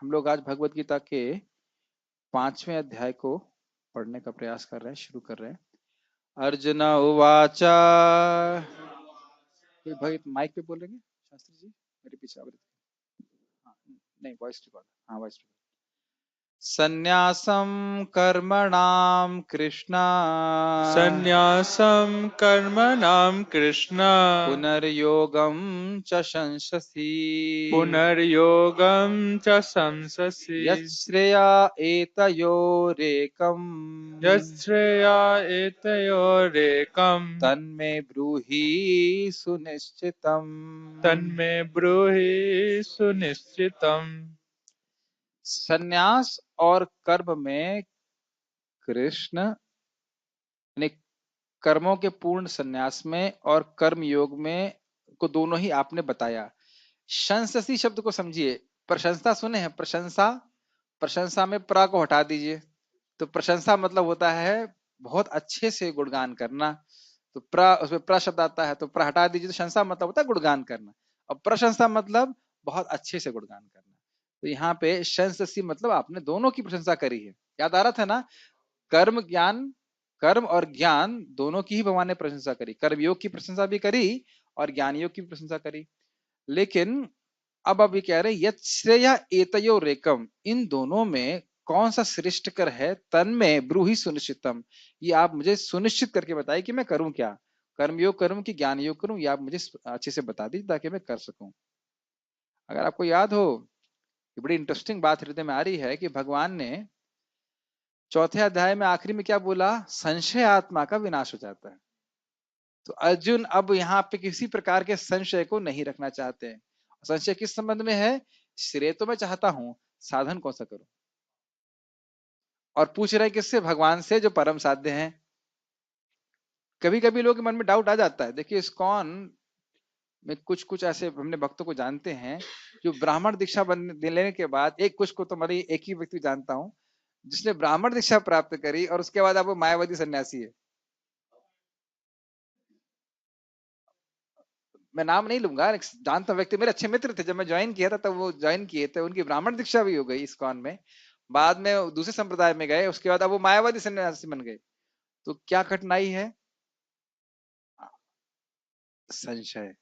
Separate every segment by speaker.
Speaker 1: हम लोग आज भगवत गीता के 5वें अध्याय को पढ़ने का प्रयास कर रहे हैं, शुरू कर रहे हैं। अर्जुन उवाच। कोई भाई माइक पे बोलेंगे शास्त्री जी, मेरे पीछे आवाज। हाँ, नहीं वॉइस रिकॉर्ड, हाँ वॉइस रिकॉर्ड। सन्यासम कर्मणाम कृष्णा
Speaker 2: संन्यासं कर्मणां कृष्ण
Speaker 1: पुनर्योगम च संससि
Speaker 2: पुनर्योगं च संससि
Speaker 1: यच्छ्रेया एतयोरेकम्
Speaker 2: यच्छ्रेया एतयोरेकं
Speaker 1: तन्मे ब्रूहि सुनिश्चितम्।
Speaker 2: तन्मे ब्रूहि सुनिश्चितम्।
Speaker 1: सन्यास और कर्म में कृष्ण, यानी कर्मों के पूर्ण सन्यास में और कर्म योग में को दोनों ही आपने बताया। शंससी शब्द को समझिए। प्रशंसा सुने हैं? प्रशंसा, प्रशंसा में प्र को हटा दीजिए तो प्रशंसा मतलब होता है बहुत अच्छे से गुणगान करना। तो प्र, उसमें प्र शब्द आता है तो प्र हटा दीजिए तो शंसा मतलब होता है गुणगान करना, और प्रशंसा मतलब बहुत अच्छे से गुणगान करना। तो यहाँ पे शंससी मतलब आपने दोनों की प्रशंसा करी है। याद आ रहा था ना? कर्म ज्ञान, कर्म और ज्ञान दोनों की ही भगवान ने प्रशंसा करी। कर्म योग की प्रशंसा भी करी और ज्ञान योग की प्रशंसा करी। लेकिन अब ये कह रहे हैं यत् श्रेया एतयो रेकम, इन दोनों में कौन सा श्रेष्ठ कर है? तन में ब्रूहि सुनिश्चितम, ये आप मुझे सुनिश्चित करके बताइए कि मैं करूं क्या, कर्म योग करूं कि ज्ञान योग करूं, ये आप मुझे अच्छे से बता दीजिए ताकि मैं कर सकूं। अगर आपको याद हो, ये बड़ी इंटरेस्टिंग बात हृदय में आ रही है कि भगवान ने चौथे अध्याय में आखिरी में क्या बोला? संशय आत्मा का विनाश हो जाता है। तो अर्जुन अब यहाँ पे किसी प्रकार के संशय को नहीं रखना चाहते हैं। संशय किस संबंध में है? श्रेय तो मैं चाहता हूं, साधन कौन सा करूं? और पूछ रहे हैं किससे? भगवान से, जो परम साध्य हैं। कभी कभी लोगों के मन में डाउट आ जाता है। देखिए इस्कॉन में कुछ कुछ ऐसे हमने भक्तों को जानते हैं जो ब्राह्मण दीक्षा लेने के बाद, एक कुछ को तो मैं एक ही व्यक्ति जानता हूं जिसने ब्राह्मण दीक्षा प्राप्त करी और उसके बाद अब वो मायावादी सन्यासी है। मैं नाम नहीं लूंगा, एक जानता व्यक्ति, मेरे अच्छे मित्र थे, जब मैं ज्वाइन किया था तब वो ज्वाइन किए थे, उनकी ब्राह्मण दीक्षा भी हो गई इस्कॉन में, बाद में दूसरे संप्रदाय में गए, उसके बाद अब वो मायावादी सन्यासी बन गए। तो क्या कठिनाई है? संशय।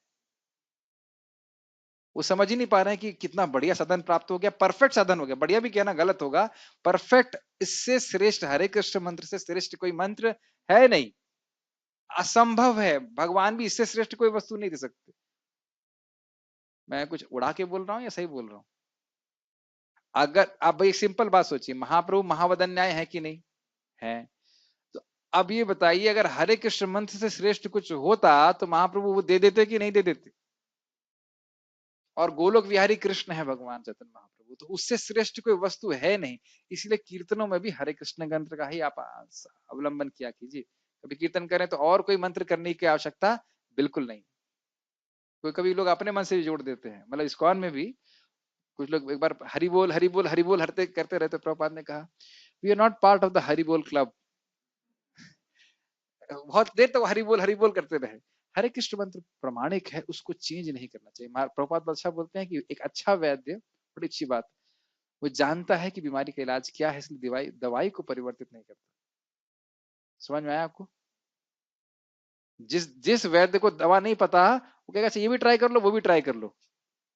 Speaker 1: वो समझ ही नहीं पा रहे हैं कि कितना बढ़िया साधन प्राप्त हो गया, परफेक्ट साधन हो गया। बढ़िया भी कहना गलत होगा, परफेक्ट, इससे श्रेष्ठ हरे कृष्ण मंत्र से श्रेष्ठ कोई मंत्र है नहीं, असंभव है। भगवान भी इससे श्रेष्ठ कोई वस्तु नहीं दे सकते। मैं कुछ उड़ा के बोल रहा हूँ या सही बोल रहा हूँ? अगर आप भाई सिंपल बात सोचिए, महाप्रभु महावदन्याय है कि नहीं है? तो अब ये बताइए, अगर हरे कृष्ण मंत्र से श्रेष्ठ कुछ होता तो महाप्रभु वो दे देते कि नहीं दे देते? और गोलोक विहारी कृष्ण है भगवान चैतन्य महाप्रभु, तो उससे श्रेष्ठ कोई वस्तु है नहीं। इसलिए कीर्तनों में भी हरे कृष्ण मंत्र का ही आप अवलंबन किया कीजिए। कभी कीर्तन करें तो और कोई मंत्र करने की आवश्यकता बिल्कुल नहीं। कोई कभी लोग अपने मन से भी जोड़ देते हैं, मतलब इस्कॉन में भी कुछ लोग एक बार हरि बोल हरि बोल हरि बोल हरते करते रहते। प्रभुपाद ने कहा, we are not part of the Hari Bol club. बहुत देर तक हरि बोल करते रहे। हरे कृष्ण मंत्र प्रमाणिक है, उसको चेंज नहीं करना चाहिए। प्रभुपाद बादशाह बोलते हैं कि एक अच्छा वैद्य, बड़ी अच्छी बात, वो जानता है कि बीमारी का इलाज क्या है, इसलिए दवाई दवाई को परिवर्तित नहीं करता। समझ में आया आपको? जिस जिस वैद्य को दवा नहीं पता, वो कहेगा अच्छा ये भी ट्राई कर लो, वो भी ट्राई कर लो।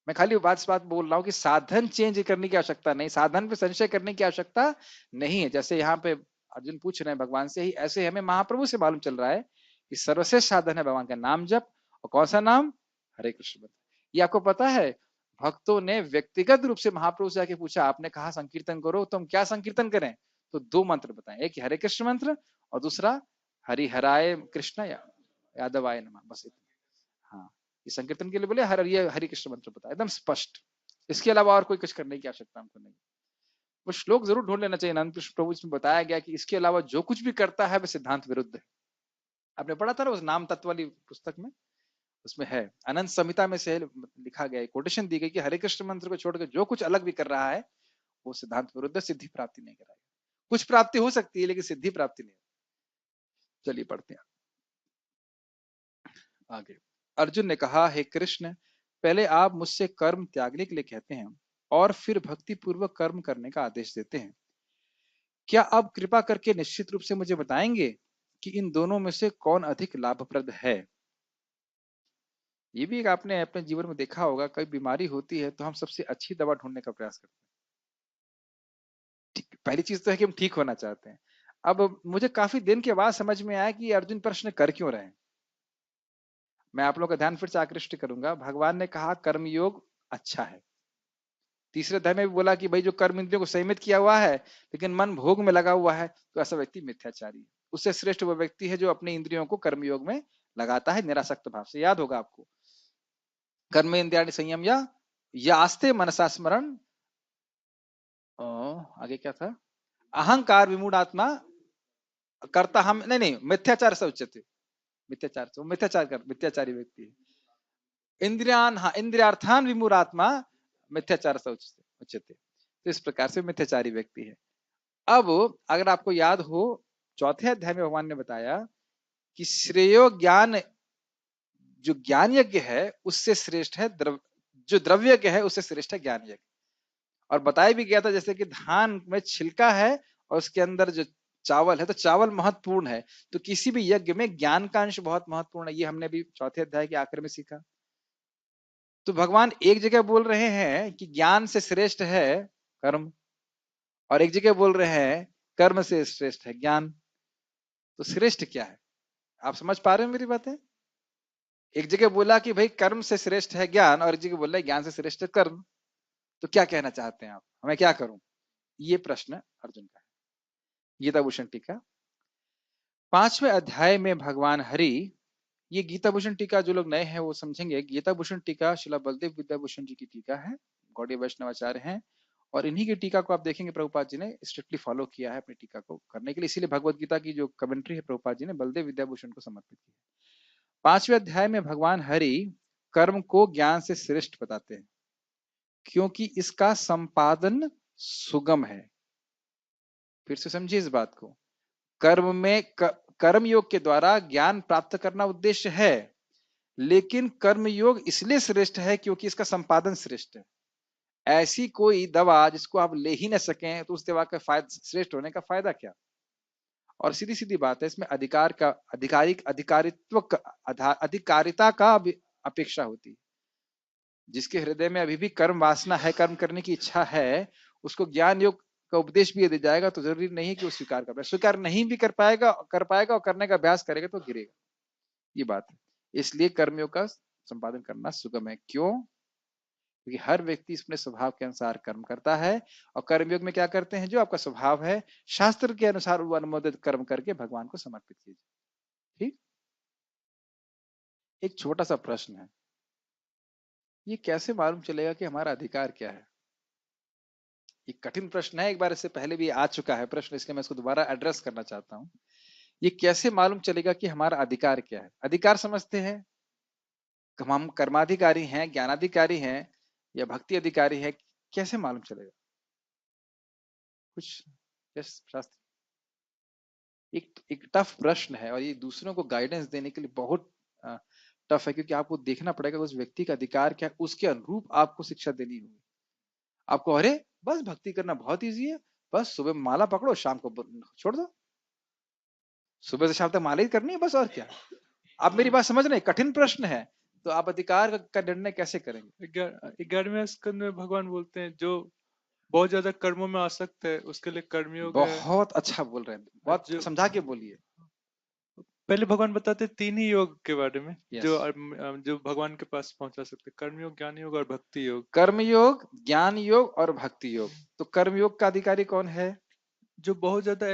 Speaker 1: मैं खाली बात बोल रहा हूँ कि साधन चेंज करने की आवश्यकता नहीं, साधन पे संशय करने की आवश्यकता नहीं है। जैसे यहाँ पे अर्जुन पूछ रहे हैं भगवान से ही, ऐसे हमें महाप्रभु से मालूम चल रहा है कि सर्वश्रेष्ठ साधन है भगवान का नाम जप। और कौन सा नाम? हरे कृष्ण मंत्र। ये आपको पता है, भक्तों ने व्यक्तिगत रूप से महाप्रभु से आके पूछा, आपने कहा संकीर्तन करो, तो हम क्या संकीर्तन करें? तो दो मंत्र बताएं, एक हरे कृष्ण मंत्र और दूसरा हरि हराय कृष्ण या यादवाय नमः, बस इतना। हाँ, ये संकीर्तन के लिए बोले ये हरि कृष्ण मंत्र बताया एकदम स्पष्ट। इसके अलावा और कोई कुछ करने की आवश्यकता हमको नहीं। वो श्लोक जरूर ढूंढ लेना चाहिए। अनंत कृष्ण प्रभु इसमें बताया गया कि इसके अलावा जो कुछ भी करता है वह सिद्धांत विरुद्ध है। आपने पढ़ा था ना उस नाम तत्व वाली पुस्तक में, उसमें है, अनंत संहिता में से लिखा गया, कोटेशन दी गई कि हरे कृष्ण मंत्र को छोड़कर जो कुछ अलग भी कर रहा है वो सिद्धांत विरुद्ध, सिद्धि प्राप्ति नहीं कराएगा। कुछ प्राप्ति हो सकती है लेकिन सिद्धि प्राप्ति नहीं। चलिए पढ़ते हैं आगे। अर्जुन ने कहा, हे कृष्ण, पहले आप मुझसे कर्म त्यागने के लिए कहते हैं और फिर भक्ति पूर्वक कर्म करने का आदेश देते हैं। क्या आप कृपा करके निश्चित रूप से मुझे बताएंगे कि इन दोनों में से कौन अधिक लाभप्रद है? ये भी एक आपने अपने जीवन में देखा होगा, कई बीमारी होती है तो हम सबसे अच्छी दवा ढूंढने का प्रयास करते हैं। पहली चीज तो है कि हम ठीक होना चाहते हैं। अब मुझे काफी दिन के बाद समझ में आया कि अर्जुन प्रश्न कर क्यों रहे हैं। मैं आप लोगों का ध्यान फिर से आकृष्ट करूंगा। भगवान ने कहा कर्मयोग अच्छा है। तीसरे अध्याय में भी बोला कि भाई जो कर्म इंद्रियों को संयमित किया हुआ है लेकिन मन भोग में लगा हुआ है तो ऐसा व्यक्ति मिथ्याचारी है। उससे श्रेष्ठ वो व्यक्ति है जो अपने इंद्रियों को कर्मयोग में लगाता है निरासक्त भाव से। याद होगा आपको, कर्म इंद्रियाणि संयम या आस्ते मनसा स्मरण, आगे क्या था, अहंकार विमूढ़ आत्मा करता हम नहीं नहीं मिथ्याचार से उच्चते। मिथ्याचार से मिथ्याचार कर मिथ्याचारी व्यक्ति है। इंद्रियान, हाँ, इंद्रियार्थान विमूढ़ आत्मा मिथ्याचार से उच्चते। तो इस प्रकार से मिथ्याचारी व्यक्ति है। अब अगर आपको याद हो, चौथे अध्याय में भगवान ने बताया कि श्रेयो ज्ञान, जो ज्ञान यज्ञ है उससे श्रेष्ठ है जो द्रव्य यज्ञ है उससे श्रेष्ठ है ज्ञान यज्ञ। और बताया भी गया था जैसे कि धान में छिलका है और उसके अंदर जो चावल है तो चावल महत्वपूर्ण है, तो किसी भी यज्ञ में ज्ञान का अंश बहुत महत्वपूर्ण है। ये हमने भी चौथे अध्याय के आखिर में सीखा। तो भगवान एक जगह बोल रहे हैं कि ज्ञान से श्रेष्ठ है कर्म, और एक जगह बोल रहे हैं कर्म से श्रेष्ठ है ज्ञान। तो श्रेष्ठ क्या है? आप समझ पा रहे हो मेरी बातें? एक जगह बोला कि भाई कर्म से श्रेष्ठ है ज्ञान, और एक जगह बोल रहा है ज्ञान से श्रेष्ठ है कर्म। तो क्या कहना चाहते हैं आप, हमें क्या करूं? ये प्रश्न अर्जुन का है। गीता भूषण टीका 5वें अध्याय में भगवान हरि, ये गीता भूषण टीका जो लोग नए हैं वो समझेंगे, गीता भूषण टीका शिला बलदेव विद्याभूषण जी की टीका है, गौड़ीय वैष्णवाचार्य हैं। और इन्हीं की टीका को आप देखेंगे प्रभुपाद जी ने स्ट्रिक्टली फॉलो किया है अपनी टीका को करने के लिए। इसीलिए भगवत गीता की जो कमेंट्री है प्रभुपाद जी ने बलदेव विद्याभूषण को समर्पित की है। 5वें अध्याय में भगवान हरि कर्म को ज्ञान से श्रेष्ठ बताते हैं क्योंकि इसका संपादन सुगम है। फिर से समझिए इस बात को, कर्म में कर्म योग के द्वारा ज्ञान प्राप्त करना उद्देश्य है, लेकिन कर्म योग इसलिए श्रेष्ठ है क्योंकि इसका संपादन श्रेष्ठ है। ऐसी कोई दवा जिसको आप ले ही न सकें तो उस दवा का फायदा, श्रेष्ठ होने का फायदा क्या? और सीधी सीधी बात है, इसमें अधिकार का अधिकारित्व अधिकारिता का अपेक्षा होती है। जिसके हृदय में अभी भी कर्म वासना है, कर्म करने की इच्छा है, उसको ज्ञान योग का उपदेश भी यदि जाएगा तो जरूरी नहीं है कि वो स्वीकार कर पाए। स्वीकार नहीं भी कर पाएगा और करने का अभ्यास करेगा तो गिरेगा। ये बात है। इसलिए कर्मयोग का संपादन करना सुगम है। क्यों? क्योंकि हर व्यक्ति अपने स्वभाव के अनुसार कर्म करता है, और कर्मयोग में क्या करते हैं, जो आपका स्वभाव है शास्त्र के अनुसार वो अनुमोदित कर्म करके भगवान को समर्पित कीजिए। ठीक। एक छोटा सा प्रश्न है, ये कैसे मालूम चलेगा कि हमारा अधिकार क्या है? ये कठिन प्रश्न है, एक बार इससे पहले भी आ चुका है प्रश्न, इसलिए मैं इसको दोबारा एड्रेस करना चाहता हूं। ये कैसे मालूम चलेगा कि हमारा अधिकार क्या है? अधिकार समझते हैं, हम कर्माधिकारी हैं, ज्ञानाधिकारी हैं या भक्ति अधिकारी है, कैसे मालूम चलेगा? कुछ शास्त्र, एक टफ प्रश्न है, और ये दूसरों को गाइडेंस देने के लिए बहुत टफ है, क्योंकि आपको देखना पड़ेगा उस व्यक्ति का अधिकार क्या है, उसके अनुरूप आपको शिक्षा देनी होगी। आपको अरे बस भक्ति करना बहुत ईजी है, बस सुबह माला पकड़ो शाम को छोड़ दो, सुबह से शाम तक माला ही करनी है बस, और क्या? आप मेरी बात समझ रहे हैं? कठिन प्रश्न है। तो आप अधिकार का निर्णय कैसे करेंगे?
Speaker 2: 11वें स्कंद में भगवान बोलते हैं जो बहुत ज्यादा कर्मों में आसक्त है उसके लिए कर्मयोग है।
Speaker 1: बहुत अच्छा बोल रहे हैं, बहुत
Speaker 2: जो
Speaker 1: समझा के बोलिए।
Speaker 2: पहले भगवान बताते हैं 3 ही योग के बारे में
Speaker 1: यस।
Speaker 2: जो भगवान के पास पहुंचा सकते, कर्मयोग, ज्ञान योग और भक्ति योग।
Speaker 1: कर्म योग, ज्ञान योग और भक्ति योग। तो कर्म योग का अधिकारी कौन है?
Speaker 2: जो बहुत ज्यादा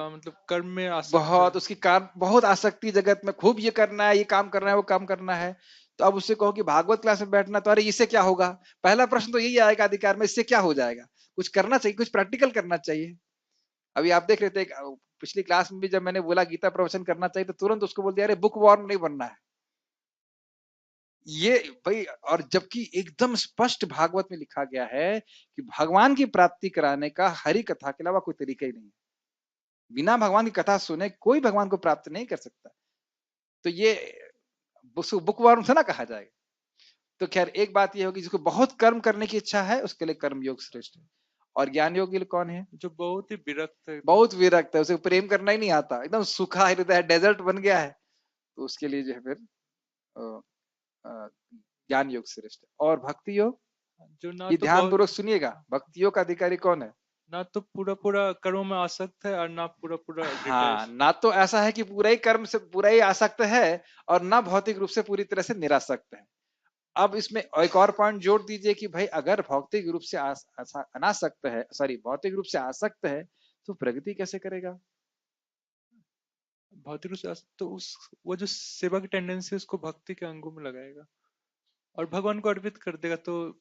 Speaker 2: मतलब कर्म में आसक्त है।
Speaker 1: बहुत, उसकी कार बहुत आसक्ति जगत में, खूब ये करना है, ये काम करना है, वो काम करना है। तो अब उससे कहो कि भागवत क्लास में बैठना, तो अरे इससे क्या होगा? पहला प्रश्न तो यही आएगा अधिकार में, इससे क्या हो जाएगा? कुछ करना चाहिए, कुछ प्रैक्टिकल करना चाहिए। अभी आप देख रहे थे पिछली क्लास में भी जब मैंने बोला गीता प्रवचन करना चाहिए, तो तुरंत उसको बोल दिया अरे बुक वॉर्म नहीं बनना है ये भाई। और जबकि एकदम स्पष्ट भागवत में लिखा गया है कि भगवान की प्राप्ति कराने का हरि कथा के अलावा कोई तरीका ही नहीं है। बिना भगवान की कथा सुने कोई भगवान को प्राप्त नहीं कर सकता। तो ये बुकवर्म से ना कहा जाएगा। तो खैर एक बात ये होगी, जिसको बहुत कर्म करने की इच्छा है उसके लिए कर्म योग श्रेष्ठ है। और ज्ञान योग के लिए कौन है?
Speaker 2: जो बहुत ही विरक्त है एकदम।
Speaker 1: बहुत विरक्त है, उसे प्रेम करना ही नहीं आता, एकदम सूखा हृदय है, डेजर्ट बन गया है, तो उसके लिए जो है फिर अ, अ, ज्ञान योग श्रेष्ठ है। और भक्ति योग,
Speaker 2: जो ना
Speaker 1: ये
Speaker 2: तो
Speaker 1: ध्यान
Speaker 2: बहुत,
Speaker 1: पूर्वक सुनिएगा, भक्ति योग का अधिकारी कौन है?
Speaker 2: ना तो पूरा पूरा कर्मों में आसक्त है और ना पूरा पूरा
Speaker 1: हाँ,
Speaker 2: डिटैच।
Speaker 1: ना तो ऐसा है कि पूरा ही कर्म से पूरा ही आसक्त है, और ना भौतिक रूप से पूरी तरह से निरासक्त है। अब इसमें एक और पॉइंट जोड़ दीजिए कि भाई अगर भौतिक रूप से अनासक्त है, सॉरी भौतिक रूप से आसक्त है, तो प्रगति कैसे करेगा?
Speaker 2: भौतिक रूप से तो उस, वो जो सेवा की टेंडेंसी है उसको भक्ति के अंगों में लगाएगा और भगवान को अर्पित कर देगा, तो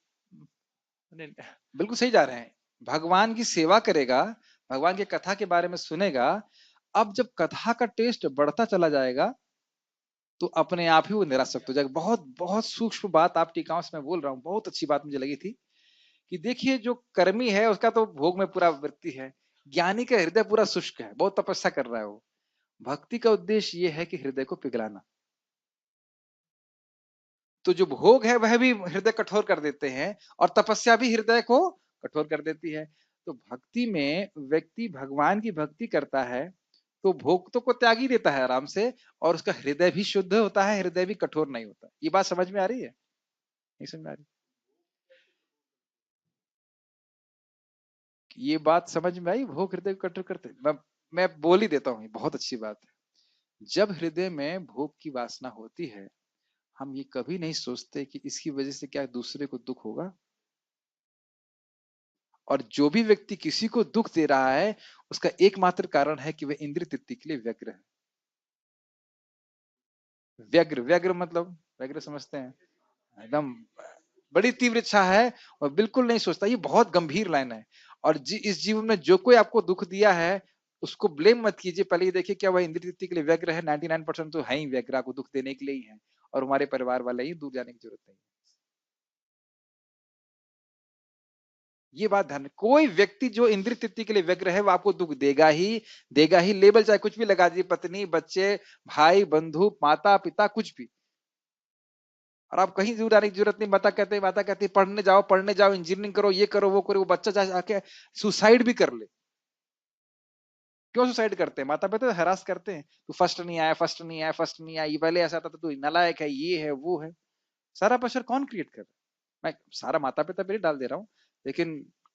Speaker 2: नहीं।
Speaker 1: बिल्कुल सही जा रहे हैं। भगवान की सेवा करेगा, भगवान की कथा के बारे में सुनेगा। अब जब कथा का टेस्ट बढ़ता चला जाएगा, तो अपने आप ही वो निरासक्त हो जाएगा। बहुत बहुत सूक्ष्म बात आप टीकाओं से मैं बोल रहा हूँ, बहुत अच्छी बात मुझे लगी थी कि देखिए जो कर्मी है उसका तो भोग में पूरा वृत्ति है, ज्ञानी का हृदय पूरा शुष्क है, बहुत तपस्या कर रहा है वो। भक्ति का उद्देश्य ये है कि हृदय को पिघलाना। तो जो भोग है वह भी हृदय कठोर कर देते हैं, और तपस्या भी हृदय को कठोर कर देती है। तो भक्ति में व्यक्ति भगवान की भक्ति करता है, तो भोग तो को त्याग ही देता है आराम से, और उसका हृदय भी शुद्ध होता है, हृदय भी कठोर नहीं होता। ये बात समझ में आ रही है? नहीं समझ में आ रही? ये बात समझ में आई, भोग हृदय को कठोर करते। मैं बोल ही देता हूँ, बहुत अच्छी बात है। जब हृदय में भोग की वासना होती है, हम ये कभी नहीं सोचते कि इसकी वजह से क्या दूसरे को दुख होगा। और जो भी व्यक्ति किसी को दुख दे रहा है, उसका एकमात्र कारण है कि वह इंद्रिय तृप्ति के लिए व्यग्र है। व्यग्र, व्यग्र मतलब, व्यग्र समझते हैं, एकदम बड़ी तीव्र इच्छा है, और बिल्कुल नहीं सोचता। ये बहुत गंभीर लाइन है। और इस जीवन में जो कोई आपको दुख दिया है, उसको ब्लेम मत कीजिए, पहले ये देखिए क्या वह इंद्रिय तृप्ति के लिए व्यग्र है। 99% तो है ही व्यग्र, आपको दुख देने के लिए ही है, और हमारे परिवार वाले ही, दूर जाने की जरूरत नहीं। ये बात ध्यान, कोई व्यक्ति जो इंद्रिय तृप्ति के लिए व्यग्र है वो आपको दुख देगा ही, देगा ही। लेबल चाहे कुछ भी लगा दीजिए, पत्नी, बच्चे, भाई, बंधु, माता पिता, कुछ भी। और आप कहीं दूर आने की जरूरत नहीं। माता कहती पढ़ने जाओ, इंजीनियरिंग करो, ये करो, वो करो। वो बच्चा चाहे आके सुसाइड भी कर ले। क्यों सुसाइड करते हैं? माता पिता हरास करते हैं, तू फर्स्ट नहीं आया, फर्स्ट नहीं आया, फर्स्ट नहीं आया, ये पहले ऐसा था, तो तू नालायक है, ये है, वो है। सारा प्रेशर कौन क्रिएट कर रहा है? मैं सारा माता पिता पे ही डाल दे रहा हूँ, लेकिन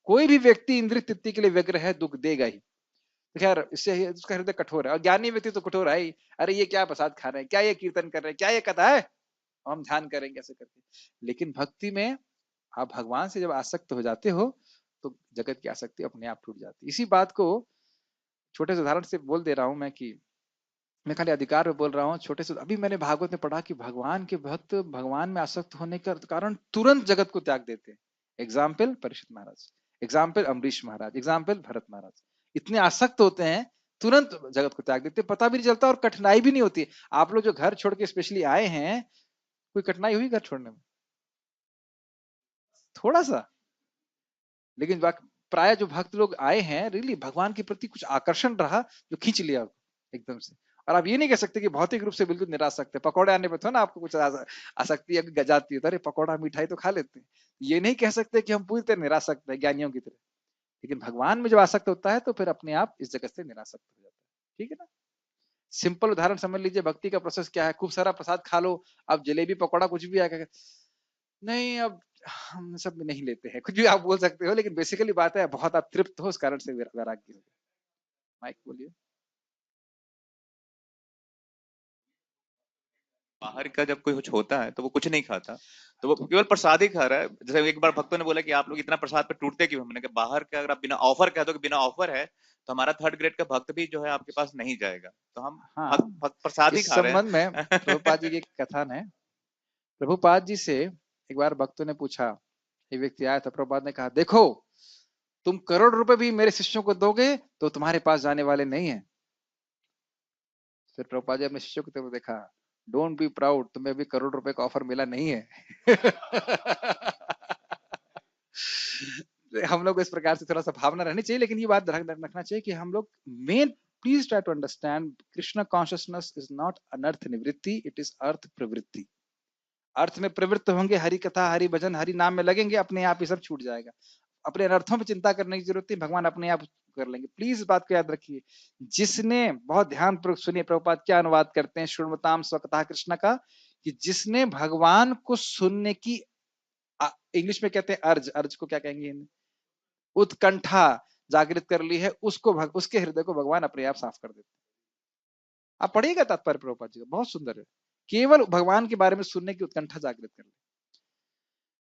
Speaker 1: कोई भी व्यक्ति इंद्रिय तृप्ति के लिए व्यग्र है, दुख देगा ही। तो खैर इससे उसका हृदय कठोर है, और ज्ञानी व्यक्ति तो कठोर है ही। अरे ये क्या प्रसाद खा रहे हैं, क्या ये कीर्तन कर रहे हैं, क्या ये कथा है, हम ध्यान करेंगे ऐसे करके। लेकिन भक्ति में आप भगवान से जब आसक्त हो जाते हो, तो जगत की आसक्ति अपने आप टूट जाती है। इसी बात को छोटे से उदाहरण से बोल दे रहा हूं मैं, कि मैं खाली अधिकार में बोल रहा हूँ। छोटे से अभी मैंने भागवत में पढ़ा कि भगवान के भक्त भगवान में आसक्त होने के कारण तुरंत जगत को त्याग देते हैं। एग्जाम्पल परीक्षित महाराज, एग्जाम्पल अम्बरीश महाराज, एग्जाम्पल भरत महाराज। इतने आसक्त होते हैं, तुरंत जगत को त्याग देते, पता भी नहीं चलता, और कठिनाई भी नहीं होती। आप लोग जो घर छोड़ के स्पेशली आए हैं, कोई कठिनाई हुई घर छोड़ने में? थोड़ा सा। लेकिन प्राय जो भक्त लोग आए हैं, रियली भगवान के प्रति कुछ आकर्षण रहा, जो खींच लिया एकदम से। और आप ये नहीं कह सकते कि भौतिक रूप से बिल्कुल निरासक्त है। पकौड़े आने पर तो ना आपको कुछ आसक्ति या गजाती है, तो अरे पकौड़ा मिठाई तो खा लेते हैं। ये नहीं कह सकते कि हम पूरी तरह निरासक्त है ज्ञानियों की तरह। लेकिन भगवान में जब आसक्त होता है, तो फिर अपने आप इस जगत से निरासक्त हो जाता है। ठीक है ना? सिंपल उदाहरण समझ लीजिए, भक्ति का प्रोसेस क्या है। खूब सारा प्रसाद खा लो, अब जलेबी पकौड़ा कुछ भी आएगा, नहीं अब हम सब में नहीं लेते हैं, कुछ भी आप बोल सकते हो, लेकिन बेसिकली बात है बहुत आप तृप्त हो, उस कारण से वैराग्य हो गया। माइक बोलिए।
Speaker 3: बाहर का जब कोई कुछ होता है तो वो कुछ नहीं खाता, तो वो केवल प्रसाद ही खा रहा है। जैसे एक बार भक्तों ने बोला कि आप लोग इतना प्रसाद पे टूटते क्यों? हमने कहा बाहर का अगर आप बिना ऑफर कह दो कि बिना ऑफर है, तो हमारा थर्ड ग्रेड का भक्त भी जो है आपके पास नहीं जाएगा, तो हम
Speaker 1: हाँ,
Speaker 3: भक्त भक्त प्रसाद ही
Speaker 1: इस
Speaker 3: खा रहे
Speaker 1: संबंध में
Speaker 3: हैं।
Speaker 1: प्रभुपाद जी की एक कथन है। प्रभुपाद जी से एक बार भक्तों ने पूछा, एक व्यक्ति आया था, प्रभुपाद ने कहा देखो, तुम करोड़ रुपए भी मेरे शिष्यों को दोगे तो तुम्हारे पास जाने वाले नहीं है। फिर प्रभुपाद जी अपने शिष्यों की तरफ देखा, डोंट बी प्राउड, तुम्हें भी करोड़ रुपए का ऑफर मिला नहीं है। हम लोग इस प्रकार से थोड़ा सा भावना रहनी चाहिए, लेकिन ये बात रखना चाहिए कि हम लोग मेन, please try to understand, Krishna consciousness is not अनर्थ निवृत्ति, इट इज अर्थ प्रवृत्ति। अर्थ में प्रवृत्त होंगे, हरि कथा, हरि भजन, हरि नाम में लगेंगे, अपने आप ये सब छूट जाएगा। अपने अनर्थों पे चिंता करने की जरूरत नहीं, भगवान अपने आप कर लेंगे। प्लीज इस बात को याद रखिए। जिसने, बहुत ध्यान पूर्वक सुनिए, प्रभुपाद क्या अनुवाद करते हैं श्रृणवताम स्वकथा कृष्ण का, कि जिसने भगवान को सुनने की, इंग्लिश में कहते हैं अर्ज, अर्ज को क्या कहेंगे, उत्कंठा जागृत कर ली है, उसको उसके हृदय को भगवान अपने आप साफ कर देते हैं। आप पढ़िएगा तात्पर्य प्रभुपाद जी का, बहुत सुंदर है। केवल भगवान के बारे में सुनने की उत्कंठा जागृत कर ली।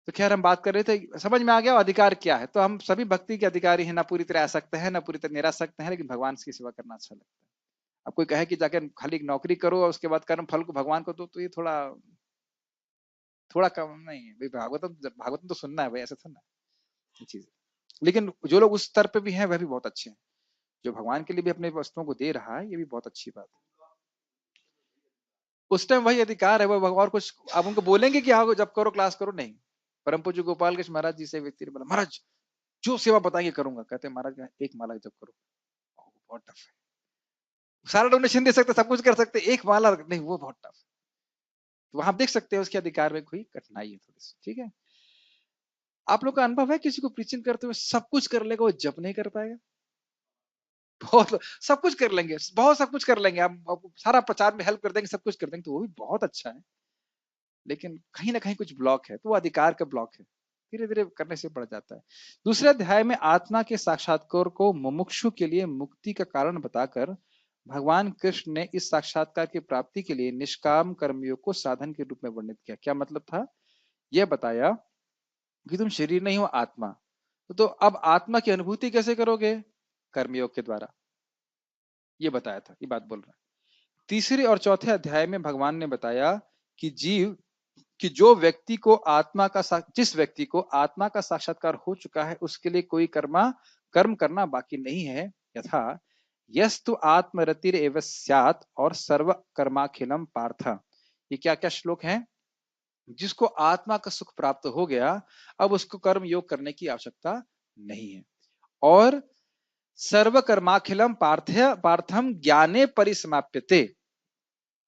Speaker 1: तो खैर हम बात कर रहे थे, समझ में आ गया अधिकार क्या है। तो हम सभी भक्ति के अधिकारी हैं, ना पूरी तरह आसक्त हैं, ना पूरी तरह निरासक्त हैं, लेकिन भगवान की सेवा करना अच्छा लगता है। अब कोई कहे कि जाकर खाली नौकरी करो और उसके बाद कर्म फल को भगवान को दो, तो ये थोड़ा थोड़ा कम नहीं है भाई। भागवतम तो सुनना है भाई, ऐसा था ना ये चीज। लेकिन जो लोग उस स्तर पे भी हैं वह भी बहुत अच्छे हैं। जो भगवान के लिए भी अपने वस्तुओं को दे रहा है, ये भी बहुत अच्छी बात है। उस टाइम वही अधिकार है, वो भगवान कुछ आप उनको बोलेंगे कि हाँ जब करो क्लास करो, नहीं। परम पूज्य गोपाल कृष्ण महाराज जी से व्यक्ति ने बोला, महाराज जो सेवा बताएंगे करूंगा। कहते महाराज एक माला जब करो। बहुत टफ है, सारा डोनेशन दे सकते, सब कुछ कर सकते, एक माला नहीं, वो बहुत टफ है। तो वहां देख सकते हैं उसके अधिकार में कोई कठिनाई है थोड़ी सी, ठीक है। आप लोग का अनुभव है किसी को प्रीचिंग करते हुए सब कुछ कर लेगा, वो जप नहीं कर पाएगा? बहुत सब कुछ कर लेंगे, बहुत सब कुछ कर लेंगे, आप सारा प्रचार में हेल्प कर देंगे, सब कुछ कर देंगे, तो वो भी बहुत अच्छा है। लेकिन कहीं ना कहीं कुछ ब्लॉक है, तो वो अधिकार का ब्लॉक है, धीरे धीरे करने से बढ़ जाता है। दूसरे अध्याय में आत्मा के साक्षात्कार को मुमुक्षु के लिए मुक्ति का कारण बताकर भगवान कृष्ण ने इस साक्षात्कार की प्राप्ति के लिए निष्काम कर्मयोग को साधन के रूप में वर्णित किया। क्या मतलब था? यह बताया कि तुम शरीर नहीं हो, आत्मा। तो अब आत्मा की अनुभूति कैसे करोगे? कर्मयोग के द्वारा, ये बताया था, ये बात बोल रहा है। तीसरे और चौथे अध्याय में भगवान ने बताया कि जो व्यक्ति को जिस व्यक्ति को आत्मा का साक्षात्कार हो चुका है, उसके लिए कोई कर्म करना बाकी नहीं है। यथा यस्तु आत्मरतिर एव स्यात् और सर्व कर्माखिलम पार्थ। ये क्या क्या श्लोक हैं? जिसको आत्मा का सुख प्राप्त हो गया, अब उसको कर्म योग करने की आवश्यकता नहीं है। और सर्व कर्माखिलम पार्थम ज्ञाने परिसमाप्यते।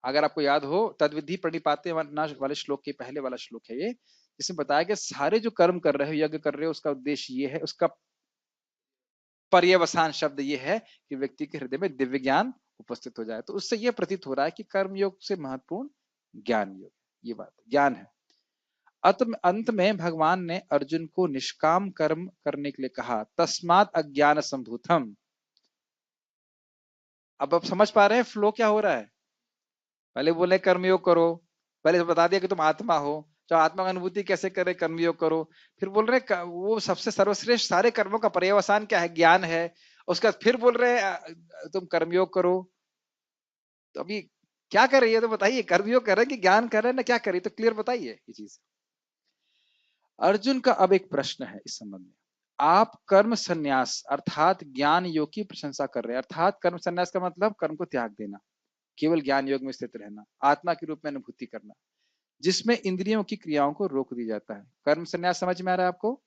Speaker 1: अगर आपको याद हो, तद्विधि प्रणिपाते वाले श्लोक के पहले वाला श्लोक है ये, जिसमें बताया कि सारे जो कर्म कर रहे हो, यज्ञ कर रहे हो, उसका उद्देश्य ये है, उसका पर्यवसान शब्द ये है कि व्यक्ति के हृदय में दिव्य ज्ञान उपस्थित हो जाए। तो उससे यह प्रतीत हो रहा है कि कर्म योग से महत्वपूर्ण ज्ञान योग, ये बात ज्ञान है। अंत में भगवान ने अर्जुन को निष्काम कर्म करने के लिए कहा, तस्मात् अज्ञान संभूतम। अब आप समझ पा रहे हैं फ्लो क्या हो रहा है? पहले बोले कर्मयोग करो, पहले बता दिया कि तुम आत्मा हो, तो आत्मा की अनुभूति कैसे करे, कर्मयोग करो। फिर बोल रहे वो सबसे सर्वश्रेष्ठ सारे कर्मों का पर्यवसान क्या है, ज्ञान है। उसका फिर बोल रहे तुम कर्मयोग करो। तो अभी क्या कर रही है, तो बताइए, कर्मयोग कर रहे हैं कि ज्ञान कर रहे हैं ना, क्या करिए, तो क्लियर बताइए ये चीज। अर्जुन का अब एक प्रश्न है इस संबंध में। आप कर्म संन्यास अर्थात ज्ञान योग की प्रशंसा कर रहे हैं, अर्थात कर्म संन्यास का मतलब कर्म को त्याग देना, केवल ज्ञान योग में स्थित रहना, आत्मा के रूप में अनुभूति करना, जिसमें इंद्रियों की क्रियाओं को रोक दी जाता है। कर्म संन्यास समझ में आ रहा है आपको?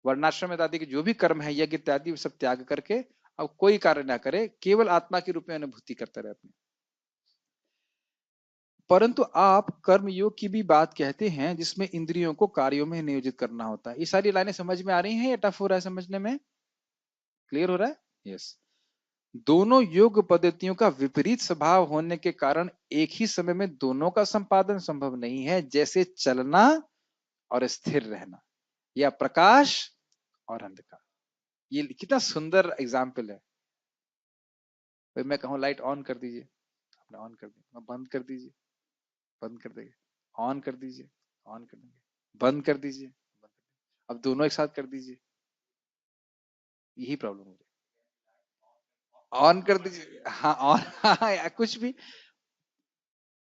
Speaker 1: वर्णाश्रम में दादी के जो भी कर्म है, यज्ञ इत्यादि, सब त्याग करके अब कोई कार्य ना करे, केवल आत्मा के रूप में अनुभूति करता रहे अपनी। परंतु आप कर्मयोग की भी बात कहते हैं जिसमें इंद्रियों को कार्यों में नियोजित करना होता है। ये सारी लाइनें समझ में आ रही हैं या टफ हो रहा है समझने में? क्लियर हो रहा है? यस। दोनों योग पद्धतियों का विपरीत स्वभाव होने के कारण एक ही समय में दोनों का संपादन संभव नहीं है, जैसे चलना और स्थिर रहना, या प्रकाश और अंधकार। ये कितना सुंदर एग्जाम्पल है। भाई मैं कहूँ लाइट ऑन कर दीजिए, आपने ऑन कर दी, बंद कर दीजिए, बंद कर देंगे, ऑन कर दीजिए, ऑन कर देंगे, बंद कर दीजिए, अब दोनों एक साथ कर दीजिए। यही प्रॉब्लम हो रही है। ऑन कर दीजिए, हाँ ऑन, हाँ कुछ भी,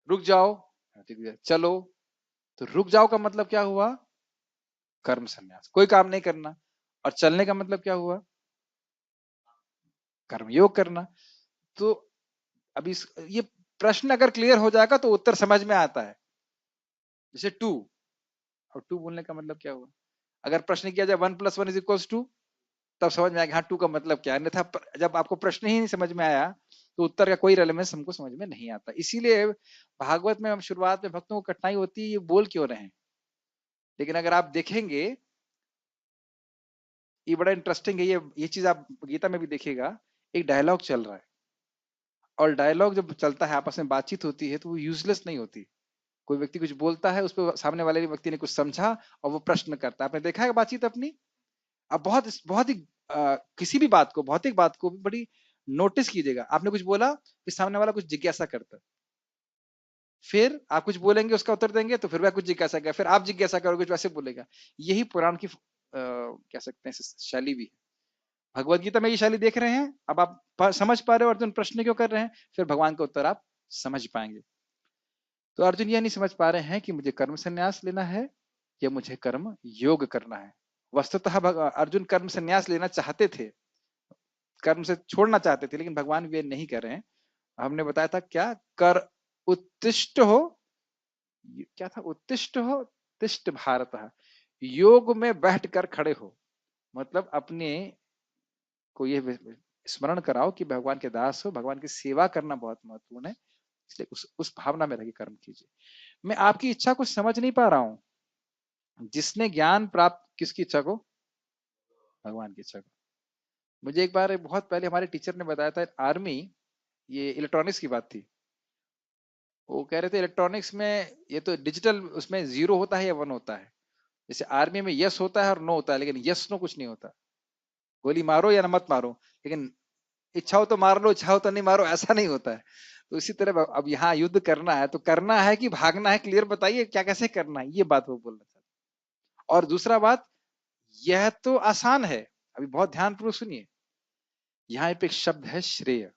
Speaker 1: रुक जाओ, चलो, तो रुक जाओ का मतलब क्या हुआ? कर्म संन्यास, कोई काम नहीं करना। और चलने का मतलब क्या हुआ? कर्मयोग करना। तो अभी ये प्रश्न अगर क्लियर हो जाएगा तो उत्तर समझ में आता है। जैसे टू, और टू बोलने का मतलब क्या हुआ? अगर प्रश्न किया जाए 1 + 1 = 2, तब समझ में आएगा हाँ टू का मतलब क्या है। अन्यथा जब आपको प्रश्न ही नहीं समझ में आया तो उत्तर का कोई रेलेवेंस हमको समझ में नहीं आता। इसीलिए भागवत में हम शुरुआत में भक्तों को कठिनाई होती है, ये बोल क्यों रहे हैं। लेकिन अगर आप देखेंगे, ये बड़ा इंटरेस्टिंग है, ये चीज आप गीता में भी देखिएगा, एक डायलॉग चल रहा है, और डायलॉग जब चलता है, आपस में बातचीत होती है, तो वो यूजलेस नहीं होती। कोई व्यक्ति कुछ बोलता है, उस पर सामने वाले व्यक्ति ने कुछ समझा और वो प्रश्न करता है। आपने देखा है बातचीत अपनी? अब बहुत बहुत ही किसी भी बात को, भौतिक बात को भी बड़ी नोटिस कीजिएगा। आपने कुछ बोला, फिर सामने वाला कुछ जिज्ञासा करता है, फिर आप कुछ बोलेंगे, उसका उत्तर देंगे, तो फिर वह कुछ जिज्ञासा करेगा, फिर आप जिज्ञासा करोगे, कुछ वैसे बोलेगा। यही पुराण की कह सकते हैं शैली भी है। भगवत गीता में ये शैली देख रहे हैं, अब आप समझ पा रहे हो अर्जुन प्रश्न क्यों कर रहे हैं, फिर भगवान का उत्तर आप समझ पाएंगे। तो अर्जुन यह नहीं समझ पा रहे हैं कि मुझे कर्म संन्यास लेना है या मुझे कर्म योग करना है। वस्तुतः अर्जुन कर्म संन्यास लेना चाहते थे, कर्म से छोड़ना चाहते थे, लेकिन भगवान वे नहीं कर रहे हैं। हमने बताया था क्या, कर उत्तिष्ठ हो, क्या था, उत्तिष्ठ हो तिष्ठ भारत, योग में बैठ कर खड़े हो। मतलब अपने को ये स्मरण कराओ कि भगवान के दास हो, भगवान की सेवा करना बहुत महत्वपूर्ण है, इसलिए उस भावना में रह कर्म कीजिए। मैं आपकी इच्छा को समझ नहीं पा रहा हूं। जिसने ज्ञान प्राप्त, किसकी इच्छा को? भगवान की इच्छा को। मुझे एक बार बहुत पहले हमारे टीचर ने बताया था, आर्मी, ये इलेक्ट्रॉनिक्स की बात थी। वो कह रहे थे इलेक्ट्रॉनिक्स में ये तो डिजिटल, उसमें 0 होता है या 1 होता है। जैसे आर्मी में यस होता है और नो होता है, लेकिन यस नो कुछ नहीं होता। गोली मारो या मत मारो, लेकिन इच्छा हो तो मार लो, इच्छा हो तो नहीं मारो, ऐसा नहीं होता है। तो इसी तरह अब यहाँ युद्ध करना है, तो करना है कि भागना है, क्लियर बताइए क्या कैसे करना है, ये बात वो बोलना चाहते। और दूसरा बात, यह तो आसान है, अभी बहुत ध्यानपूर्वक सुनिए, यहाँ पे एक शब्द है श्रेय।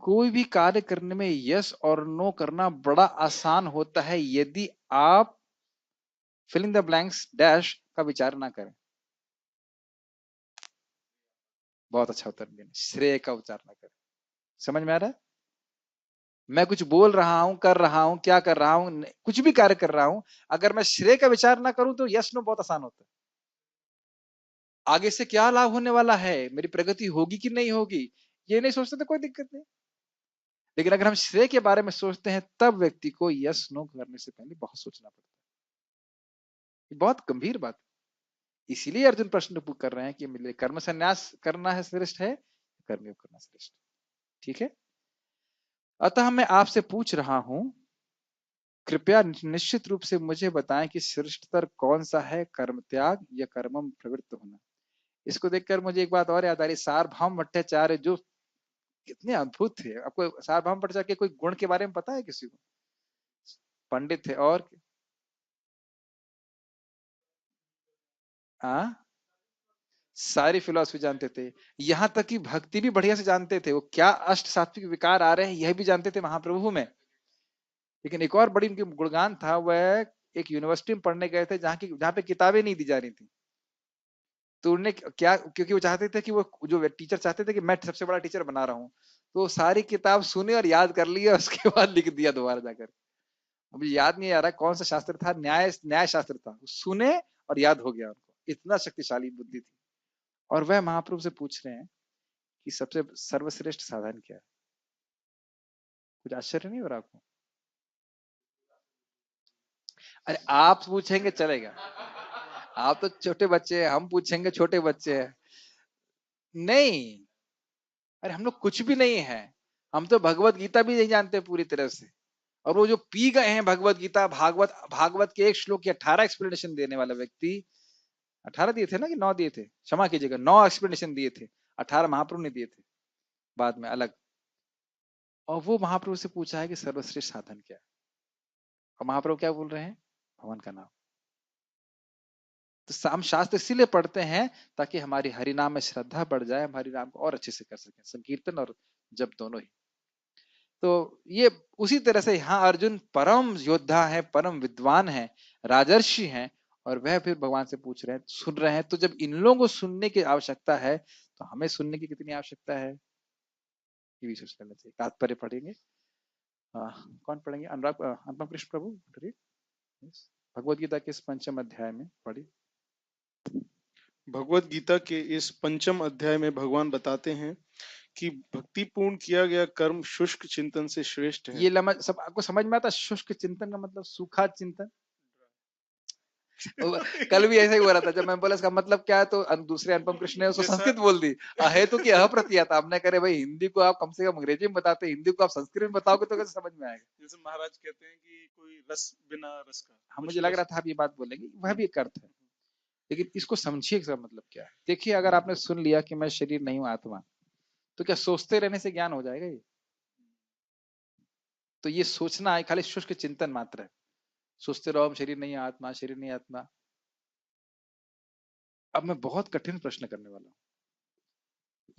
Speaker 1: कोई भी कार्य करने में यस और नो करना बड़ा आसान होता है, यदि आप फिलिंग द ब्लैंक्स डैश का विचार ना करें। बहुत अच्छा उत्तर देना, श्रेय का विचार ना करें। समझ में आ रहा है? मैं कुछ बोल रहा हूं, कर रहा हूं, क्या कर रहा हूं, कुछ भी कार्य कर रहा हूं, अगर मैं श्रेय का विचार ना करूं तो यस नो बहुत आसान होता है। आगे से क्या लाभ होने वाला है, मेरी प्रगति होगी कि नहीं होगी, ये नहीं सोचते तो कोई दिक्कत नहीं। लेकिन अगर हम श्रेय के बारे में सोचते हैं, तब व्यक्ति को यस नो करने से पहले बहुत सोचना पड़ता है। बहुत गंभीर बात है। इसीलिए अर्जुन प्रश्न कर रहे हैं कि मेरे कर्म संन्यास करना है श्रेष्ठ है, कर्मयोग करना श्रेष्ठ। ठीक है, अतः मैं आपसे पूछ रहा हूं, कृपया निश्चित रूप से मुझे बताएं कि श्रेष्ठतर कौन सा है, कर्म त्याग या कर्मम प्रवृत्त होना। इसको देखकर मुझे एक बात और याद आ रही, सार्वभौम भट्टाचार्य जो कितने अद्भुत थे। आपको सार्वभौम भट्टाचार्य के कोई गुण के बारे में पता है किसी को? पंडित थे और सारी फिलॉसफी जानते थे, यहां तक कि भक्ति भी बढ़िया से जानते थे। वो क्या अष्ट सात्विक विकार आ रहे हैं यह भी जानते थे महाप्रभु में। लेकिन एक और बड़ी उनकी गुणगान था, वह एक यूनिवर्सिटी में पढ़ने गए थे जहाँ पे किताबें नहीं दी जा रही थी। तो उन्होंने क्या, क्योंकि वो चाहते थे कि वो जो टीचर चाहते थे कि मैं सबसे बड़ा टीचर बना रहा हूँ, तो सारी किताब सुने और याद कर लिया, उसके बाद लिख दिया दोबारा जाकर। मुझे याद नहीं आ रहा कौन सा शास्त्र था, न्याय शास्त्र था। सुने और याद हो गया उनको, इतना शक्तिशाली बुद्धि थी। और वह महाप्रभु से पूछ रहे हैं कि सबसे सर्वश्रेष्ठ साधन क्या है। कुछ आश्चर्य नहीं हो रहा आपको? अरे आप पूछेंगे चलेगा, आप तो छोटे बच्चे हैं, हम पूछेंगे छोटे बच्चे हैं। नहीं, अरे हम लोग कुछ भी नहीं है, हम तो भगवत गीता भी नहीं जानते पूरी तरह से। और वो जो पी गए हैं भगवत गीता, भागवत के एक श्लोक की 18 एक्सप्लेनेशन देने वाला व्यक्ति, 18 दिए थे ना कि 9 दिए थे, क्षमा कीजिएगा, 9 एक्सप्लेनेशन दिए थे, 18 महाप्रभु ने दिए थे बाद में अलग। और वो महाप्रभु से पूछा है कि सर्वश्रेष्ठ साधन क्या है, और महाप्रभु क्या बोल रहे हैं? भगवान का नाम। तो हम शास्त्र इसीलिए पढ़ते हैं ताकि हमारी हरिनाम में श्रद्धा बढ़ जाए, हम हरिनाम को और अच्छे से कर सकें, संकीर्तन और जप दोनों ही। तो ये उसी तरह से यहाँ अर्जुन परम योद्धा है, परम विद्वान है, राजर्षि हैं, और वह फिर भगवान से पूछ रहे हैं, सुन रहे हैं। तो जब इन लोगों को सुनने की आवश्यकता है, तो हमें सुनने की कितनी आवश्यकता है, ये भी सोच लेना चाहिए। तात्पर्य पढ़ेंगे, कौन पढ़ेंगे? अनुपम कृष्ण प्रभु, भगवद गीता के इस 5वें अध्याय में पढ़िए।
Speaker 4: भगवत गीता के इस 5वें अध्याय में भगवान बताते हैं कि भक्तिपूर्ण किया गया कर्म शुष्क चिंतन से श्रेष्ठ है।
Speaker 1: ये सब आपको समझ में आता? शुष्क चिंतन का मतलब सूखा चिंतन। कल भी ऐसा ही हो रहा था, जब मैं बोला इसका मतलब क्या है, तो दूसरे अनुपम कृष्ण ने उसको
Speaker 4: जैसा-
Speaker 1: संस्कृत बोल दी, अहेतु की अप्रतिहता। हमने करे भाई हिंदी को आप कम से कम अंग्रेजी में बताते, हिंदी को आप संस्कृत में बताओगे तो कैसे समझ में आएगा?
Speaker 4: जैसे महाराज कहते हैं कि कोई रस बिना रस का,
Speaker 1: हम
Speaker 4: कुछ
Speaker 1: मुझे लग
Speaker 4: रस-
Speaker 1: रहा था आप ये बात बोलेंगे, वह भी एक अर्थ है, लेकिन इसको समझिए इसका मतलब क्या है। देखिए, अगर आपने सुन लिया कि मैं शरीर नहीं हूं आत्मा, तो क्या सोचते रहने से ज्ञान हो जाएगा? ये तो ये सोचना है खाली शुष्क चिंतन मात्र है। सोचते रहो हम शरीर नहीं है आत्मा, शरीर नहीं है आत्मा। अब मैं बहुत कठिन प्रश्न करने वाला हूं।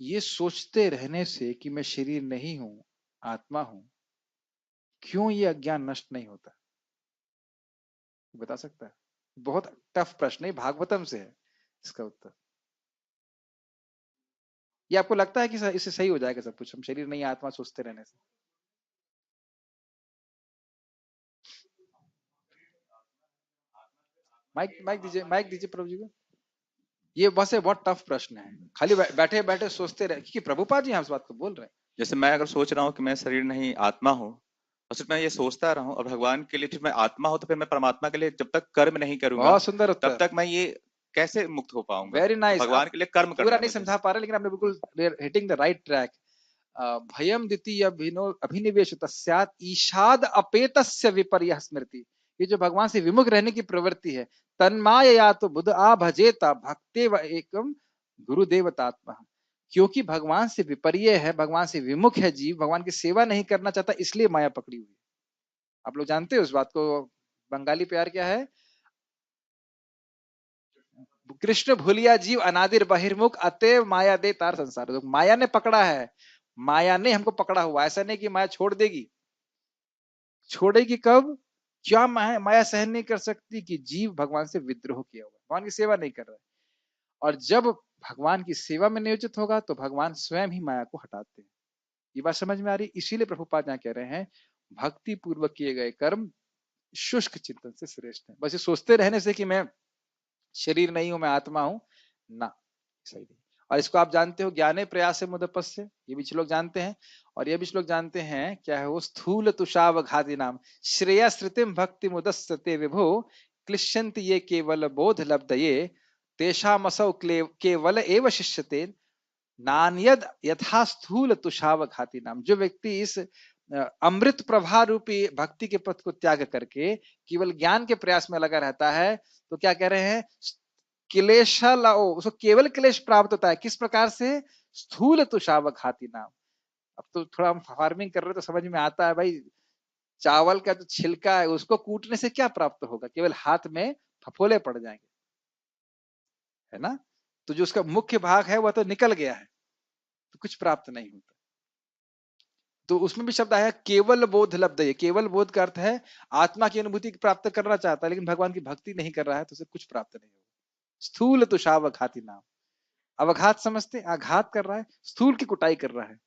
Speaker 1: ये सोचते रहने से कि मैं शरीर नहीं हूं आत्मा हूं, क्यों ये अज्ञान नष्ट नहीं होता? बता सकता है? बहुत टफ प्रश्न है, भागवतम से है इसका उत्तर। ये आपको लगता है कि इससे सही हो जाएगा सब कुछ, हम शरीर नहीं आत्मा सोचते रहने से? माइक दीजिए प्रभु जी को। ये बस है, बहुत टफ प्रश्न है, खाली बैठे बैठे सोचते रहे, क्योंकि प्रभुपाद जी हम इस बात को बोल रहे हैं।
Speaker 3: जैसे मैं अगर सोच रहा हूँ कि मैं शरीर नहीं आत्मा हूँ, और सिर्फ मैं ये सोचता रहा हूँ, और भगवान के लिए फिर मैं आत्मा हूँ, तो फिर मैं परमात्मा के लिए जब तक कर्म नहीं करूंगा,
Speaker 1: बहुत सुंदर
Speaker 3: तब
Speaker 1: उत्तर,
Speaker 3: तक मैं ये कैसे मुक्त हो पाऊंगा?
Speaker 1: Very nice.
Speaker 3: भगवान के लिए कर्म करना
Speaker 1: पूरा
Speaker 3: है
Speaker 1: नहीं
Speaker 3: मुझे।
Speaker 1: समझा पा रहे, लेकिन आपने बिल्कुल हिटिंग द राइट ट्रैक। भयम द्वितीय अभिनिवेश तस्यात् ईशाद अपेतस्य विपर्यः स्मृति। ये जो भगवान से विमुख रहने की प्रवृत्ति है, तन्मायया तो बुध आ भजेता भक्तेव एकम गुरुदेवतात्मा। क्योंकि भगवान से विपर्य है, भगवान से विमुख है जीव, भगवान की सेवा नहीं करना चाहता, इसलिए माया पकड़ी हुई है। आप लोग जानते हो उस बात को? बंगाली प्यार क्या है? कृष्ण भूलिया जीव अनादिर बहिर्मुख अतएव माया दे तार संसार। तो माया ने पकड़ा है, माया ने हमको पकड़ा हुआ। ऐसा नहीं कि माया छोड़ देगी, छोड़ेगी कब? क्या माया सहन नहीं कर सकती कि जीव भगवान से विद्रोह किया हुआ, भगवान की सेवा नहीं कर रहा है। और जब भगवान की सेवा में नियोजित होगा तो भगवान स्वयं ही माया को हटाते हैं। ये बात समझ में आ रही? इसीलिए प्रभुपाद यहाँ कह रहे हैं भक्ति पूर्वक किए गए कर्म शुष्क चिंतन से श्रेष्ठ है। बस ये सोचते रहने से कि मैं शरीर नहीं हूं, मैं आत्मा हूं, ना, सही नहीं। और इसको आप जानते हो, ज्ञाने प्रयास मुदपस्य, ये भी लोग जानते हैं। और ये भी लोग जानते हैं क्या है वो, स्थूल तुषाव घाति नाम श्रेया श्रुतिम भक्ति मुदस्सते विभो क्लिश्यन्ति ये केवल बोध लब्धये तेषामसौ केवल एव शिष्यते नान्यद यथा स्थूल तुषाव घाति नाम। जो व्यक्ति इस अमृत प्रभा रूपी भक्ति के पथ को त्याग करके केवल ज्ञान के प्रयास में लगा रहता है, तो क्या कह रहे हैं, क्लेश लाओ, उसको केवल क्लेश प्राप्त होता है। किस प्रकार से? स्थूल तुषाव घाति नाम। अब तो थोड़ा हम फार्मिंग कर रहे तो समझ में आता है भाई, चावल का जो छिलका है उसको कूटने से क्या प्राप्त होगा? केवल हाथ में फफोले पड़ जाएंगे, है ना? तो जो उसका मुख्य भाग है वह तो निकल गया है, तो कुछ प्राप्त नहीं होता। तो उसमें भी शब्द आया केवल बोध लब्ध। ये केवल बोध का अर्थ है आत्मा की अनुभूति प्राप्त करना चाहता है, लेकिन भगवान की भक्ति नहीं कर रहा है, तो उसे कुछ प्राप्त नहीं होगा। स्थूल तुषाव घाति नाम। अवघात समझते? आघात कर रहा है, स्थूल की कुटाई कर रहा है।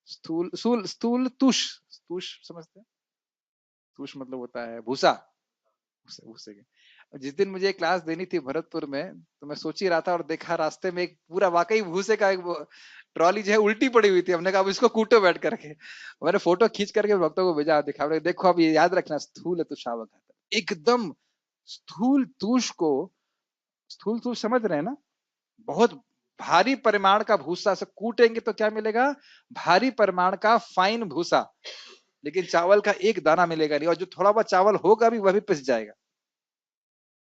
Speaker 1: स्थूल स्थूल स्थूल तुष, तुष समझते हैं? तुष मतलब होता है भूसा, भूसे के। जिस दिन मुझे क्लास देनी थी भरतपुर में, तो मैं सोच ही रहा था और देखा रास्ते में एक पूरा वाकई भूसे का एक ट्रॉली जो है उल्टी पड़ी हुई थी। हमने कहा अब इसको कूटो बैठ करके। मैंने फोटो खींच करके भक्तों को भेजा, दिखा, देखो अब ये याद रखना, स्थूल तुषाव घात। एकदम स्थूल तुष को, स्थूल तुष समझ रहे हैं ना, बहुत भारी परिमाण का भूसा से कूटेंगे तो क्या मिलेगा? भारी परिमाण का फाइन भूसा, लेकिन चावल का एक दाना मिलेगा नहीं, और जो थोड़ा बहुत चावल होगा भी वह भी पिस जाएगा।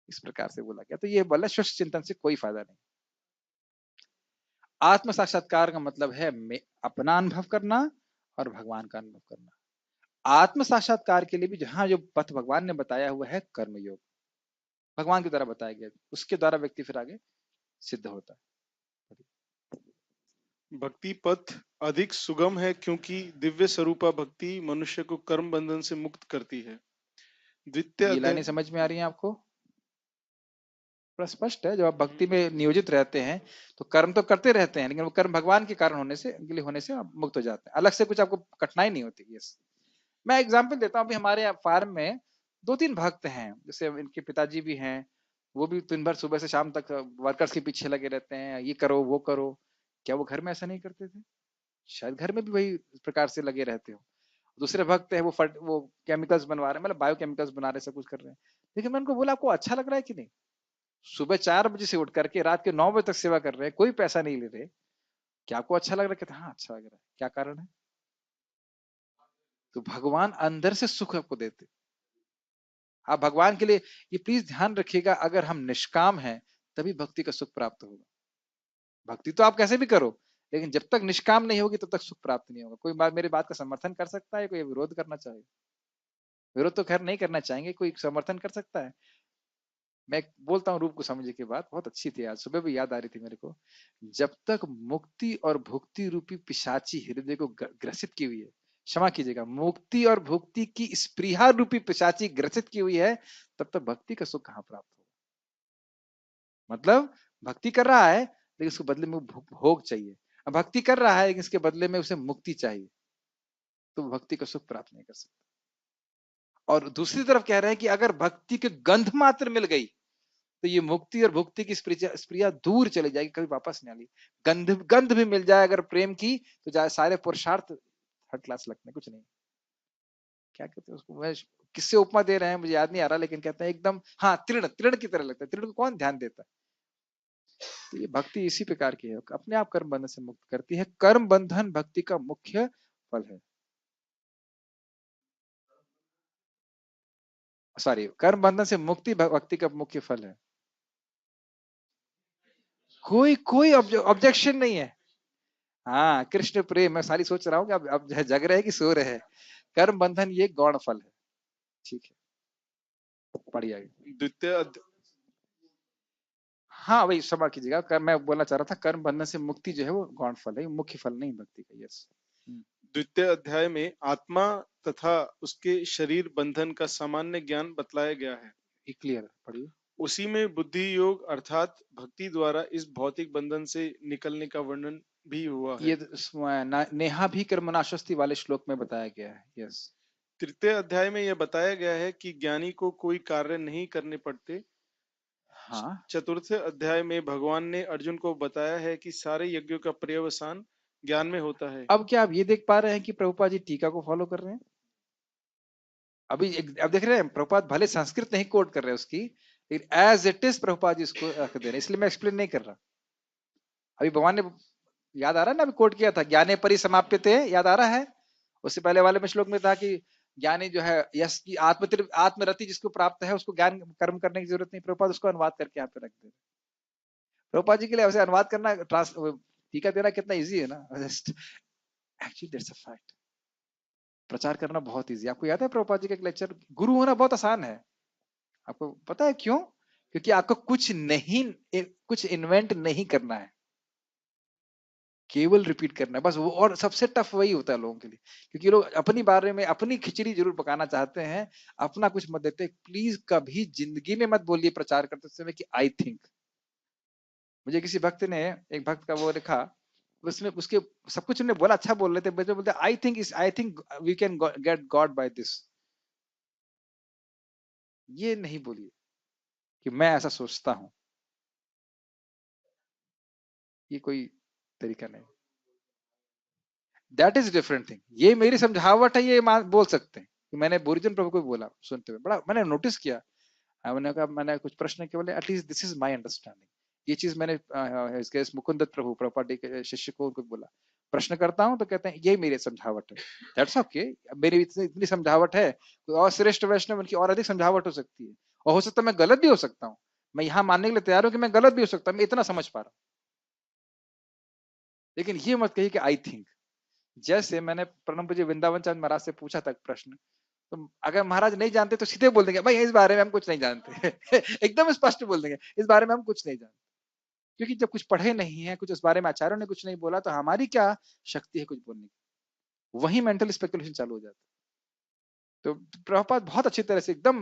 Speaker 1: इस प्रकार से बोला गया। तो ये बोला शुष्क चिंतन से कोई फायदा नहीं। आत्म साक्षात्कार का मतलब है अपना अनुभव करना और भगवान का अनुभव करना। आत्म साक्षात्कार के लिए भी जहां जो पथ भगवान ने बताया हुआ है कर्मयोग, भगवान के द्वारा बताया गया, उसके द्वारा व्यक्ति फिर आगे सिद्ध होता है।
Speaker 4: भक्ति पथ अधिक सुगम है क्योंकि दिव्य स्वरूपा भक्ति मनुष्य को कर्म बंधन से मुक्त करती है। द्वितीय
Speaker 1: ये लाइनें समझ में आ रही हैं आपको? बड़ा स्पष्ट है। जब आप भक्ति में नियोजित रहते हैं तो कर्म तो करते रहते हैं, लेकिन वो कर्म भगवान के कारण होने से, के लिए होने से आप मुक्त हो जाते हैं। अलग से कुछ आपको कठिनाई नहीं होती। यस, मैं एग्जाम्पल देता हूँ। अभी हमारे फार्म में 2-3 भक्त हैं, जैसे इनके पिताजी भी हैं, वो भी दिन भर सुबह से शाम तक वर्कर्स के पीछे लगे रहते हैं, ये करो वो करो। क्या वो घर में ऐसा नहीं करते थे? शायद घर में भी वही प्रकार से लगे रहते हो। दूसरे भक्त है वो केमिकल्स बनवा रहे हैं, मतलब बायोकेमिकल्स बना रहे हैं, सब कुछ कर रहे हैं। लेकिन मैं उनको बोला आपको अच्छा लग रहा है कि नहीं? सुबह 4 बजे से उठ करके रात के 9 बजे तक सेवा कर रहे हैं, कोई पैसा नहीं ले रहे, क्या आपको अच्छा लग रहा है? कहते हाँ अच्छा लग रहा है। क्या कारण है? तो भगवान अंदर से सुख आपको देते। आप भगवान के लिए ये प्लीज ध्यान रखिएगा, अगर हम निष्काम हैं तभी भक्ति का सुख प्राप्त होगा। भक्ति तो आप कैसे भी करो, लेकिन जब तक निष्काम नहीं होगी तब तक सुख प्राप्त नहीं होगा। कोई मेरी बात का समर्थन कर सकता है? कोई विरोध करना चाहे? विरोध तो खैर नहीं करना चाहेंगे, कोई समर्थन कर सकता है? मैं बोलता हूँ रूप को समझने की बात बहुत अच्छी थी, आज सुबह भी याद आ रही थी मेरे को। जब तक मुक्ति और भुक्ति रूपी पिशाची हृदय को ग्रसित की हुई है, क्षमा कीजिएगा, मुक्ति और भुक्ति की स्पृहा रूपी पिशाची ग्रसित की हुई है, तब तक भक्ति का सुख कहाँ प्राप्त होगा? मतलब भक्ति कर रहा है लेकिन उसके बदले में भोग चाहिए, अब भक्ति कर रहा है लेकिन इसके बदले में उसे मुक्ति चाहिए, तो भक्ति का सुख प्राप्त नहीं कर सकता। और दूसरी तरफ कह रहे हैं कि अगर भक्ति के गंध मात्र मिल गई तो ये मुक्ति और भुक्ति की स्प्रिया दूर चली जाएगी, कभी वापस नहीं आएगी। गंध गंध भी मिल जाए अगर प्रेम की, तो जाए सारे पुरुषार्थ थर्ड क्लास लगते हैं, कुछ नहीं। क्या कहते हैं उसको, मैं किससे उपमा दे रहे हैं मुझे याद नहीं आ रहा, लेकिन कहते हैं एकदम हाँ तृण तृण की तरह लगता है। तृण को कौन ध्यान देता है? तो ये भक्ति इसी प्रकार की है, अपने आप कर्म बंधन से मुक्त करती है। कर्म बंधन भक्ति का मुख्य फल है। सॉरी, कर्म बंधन से मुक्ति भक्ति का मुख्य फल है। कोई कोई ऑब्जेक्शन नहीं है। हाँ, कृष्ण प्रेम, मैं सारी सोच रहा हूँ कि अब जग रहे हैं कि सो रहे हैं। कर्म बंधन ये गौण फल है। ठीक है, बढ़िया।
Speaker 4: द्वितीय
Speaker 1: हाँ वही क्षमा कीजिएगा, मैं बोलना चाह रहा था कर्म बंधन से मुक्ति जो है वो गौण फल है, मुख्य फल नहीं भक्ति का। यस।
Speaker 4: द्वितीय अध्याय में आत्मा तथा उसके शरीर बंधन का सामान्य ज्ञान बतलाया गया है।
Speaker 1: क्लियर, पढ़िए।
Speaker 4: उसी में बुद्धि योग अर्थात भक्ति द्वारा इस भौतिक बंधन से निकलने का वर्णन भी हुआ है।
Speaker 1: ये नेहा भी कर्मनाशस्ति वाले श्लोक में बताया गया है। यस।
Speaker 4: तृतीय अध्याय में यह बताया गया है कि ज्ञानी को कोई कार्य नहीं करने पड़ते।
Speaker 1: हाँ,
Speaker 4: चतुर्थ अध्याय में भगवान ने अर्जुन को बताया है कि सारे यज्ञों का पर्यवसान ज्ञान में होता है।
Speaker 1: अब क्या आप ये देख पा रहे हैं कि प्रभुपाद जी टीका को फॉलो कर रहे हैं? अब देख रहे हैं प्रभुपाद भले संस्कृत नहीं कोट कर रहे हैं उसकी, लेकिन as it is Prabhupada ji इसको रख दे रहे हैं, इसलिए मैं एक्सप्लेन नहीं कर रहा। अभी भगवान ने, याद आ रहा है ना, अभी कोट किया था, ज्ञाने परिसमाप्यते, याद आ रहा है? उससे पहले वाले में श्लोक में था कि ज्ञानी जो है यश की आत्मरति जिसको प्राप्त है उसको ज्ञान कर्म करने की जरूरत नहीं। प्रभुपाद उसको अनुवाद करके यहाँ पे रख दे। प्रभुपाद जी के लिए वैसे अनुवाद करना, टीका देना कितना इजी है ना। Actually that's a fact. प्रचार करना बहुत इजी। आपको याद है प्रभुपाद जी का एक लेक्चर, गुरु होना बहुत आसान है। आपको पता है क्यों? क्योंकि आपको कुछ इन्वेंट नहीं करना है, केवल रिपीट करना है बस वो। और सबसे टफ वही होता है लोगों के लिए, क्योंकि लोग अपनी बारे में अपनी खिचड़ी जरूर पकाना चाहते हैं, अपना कुछ मत देते। प्लीज कभी जिंदगी में मत बोलिए प्रचार करते समय कि आई थिंक। मुझे किसी भक्त ने, एक भक्त का वो लिखा, उसमें उसके सब कुछ उन्होंने बोला, अच्छा बोल रहे थे, बोलते I think we can get God by this. ये नहीं बोलिए कि मैं ऐसा सोचता हूं, ये कोई तरीका नहीं। That is different thing. ये मेरी समझावट है, ये बोल सकते हैं कि मैंने बोरिजन प्रभु को बोला सुनते हुए, बड़ा मैंने नोटिस किया। मैंने कहा, मैंने कुछ प्रश्न किए, बोले at least this is my understanding. ये चीज मैंने इसके मुकुंद दत्त प्रभु प्रॉपर्टी के शिष्य को उनको बोला, प्रश्न करता हूं तो कहते हैं ये मेरी समझावट है। दैट्स ओके, मेरी इतनी समझावट है, कोई और श्रेष्ठ वैष्णव उनकी और अधिक समझावट हो सकती है, और हो सकता है मैं गलत भी हो सकता हूँ। मैं यहाँ मानने के लिए तैयार हूँ कि मैं गलत भी हो सकता हूँ, मैं इतना समझ पा रहा हूँ। लेकिन ये मत कहिए कि आई थिंक। जैसे मैंने प्रणब जी वृंदावन चंद महाराज से पूछा था प्रश्न, तो अगर महाराज नहीं जानते तो सीधे बोल देंगे भाई इस बारे में हम कुछ नहीं जानते। एकदम स्पष्ट बोल देंगे इस बारे में हम कुछ नहीं जानते। क्योंकि जब कुछ पढ़े नहीं है, कुछ उस बारे में आचार्यों ने कुछ नहीं बोला, तो हमारी क्या शक्ति है कुछ बोलने की? वही मेंटल स्पेकुलेशन चालू हो जाता है। तो प्रभुपाद बहुत अच्छी तरह से एकदम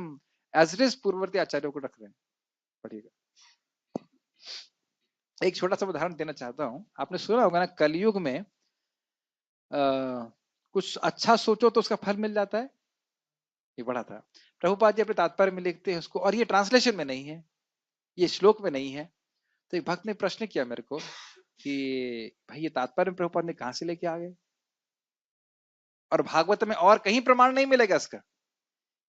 Speaker 1: एज इट इज पूर्ववर्ती आचार्यों को रख रहे हैं। पढ़िएगा, एक छोटा सा उदाहरण देना चाहता हूं। आपने सुना होगा ना, कलयुग में कुछ अच्छा सोचो तो उसका फल मिल जाता है। ये बड़ा था, प्रभुपाद जी अपने तात्पर्य में लिखते हैं उसको, और ये ट्रांसलेशन में नहीं है, ये श्लोक में नहीं है। तो एक भक्त ने प्रश्न किया मेरे को, कि भाई ये तात्पर्य प्रभुपाद ने कहां से लेके आ गए, और भागवत में और कहीं प्रमाण नहीं मिलेगा इसका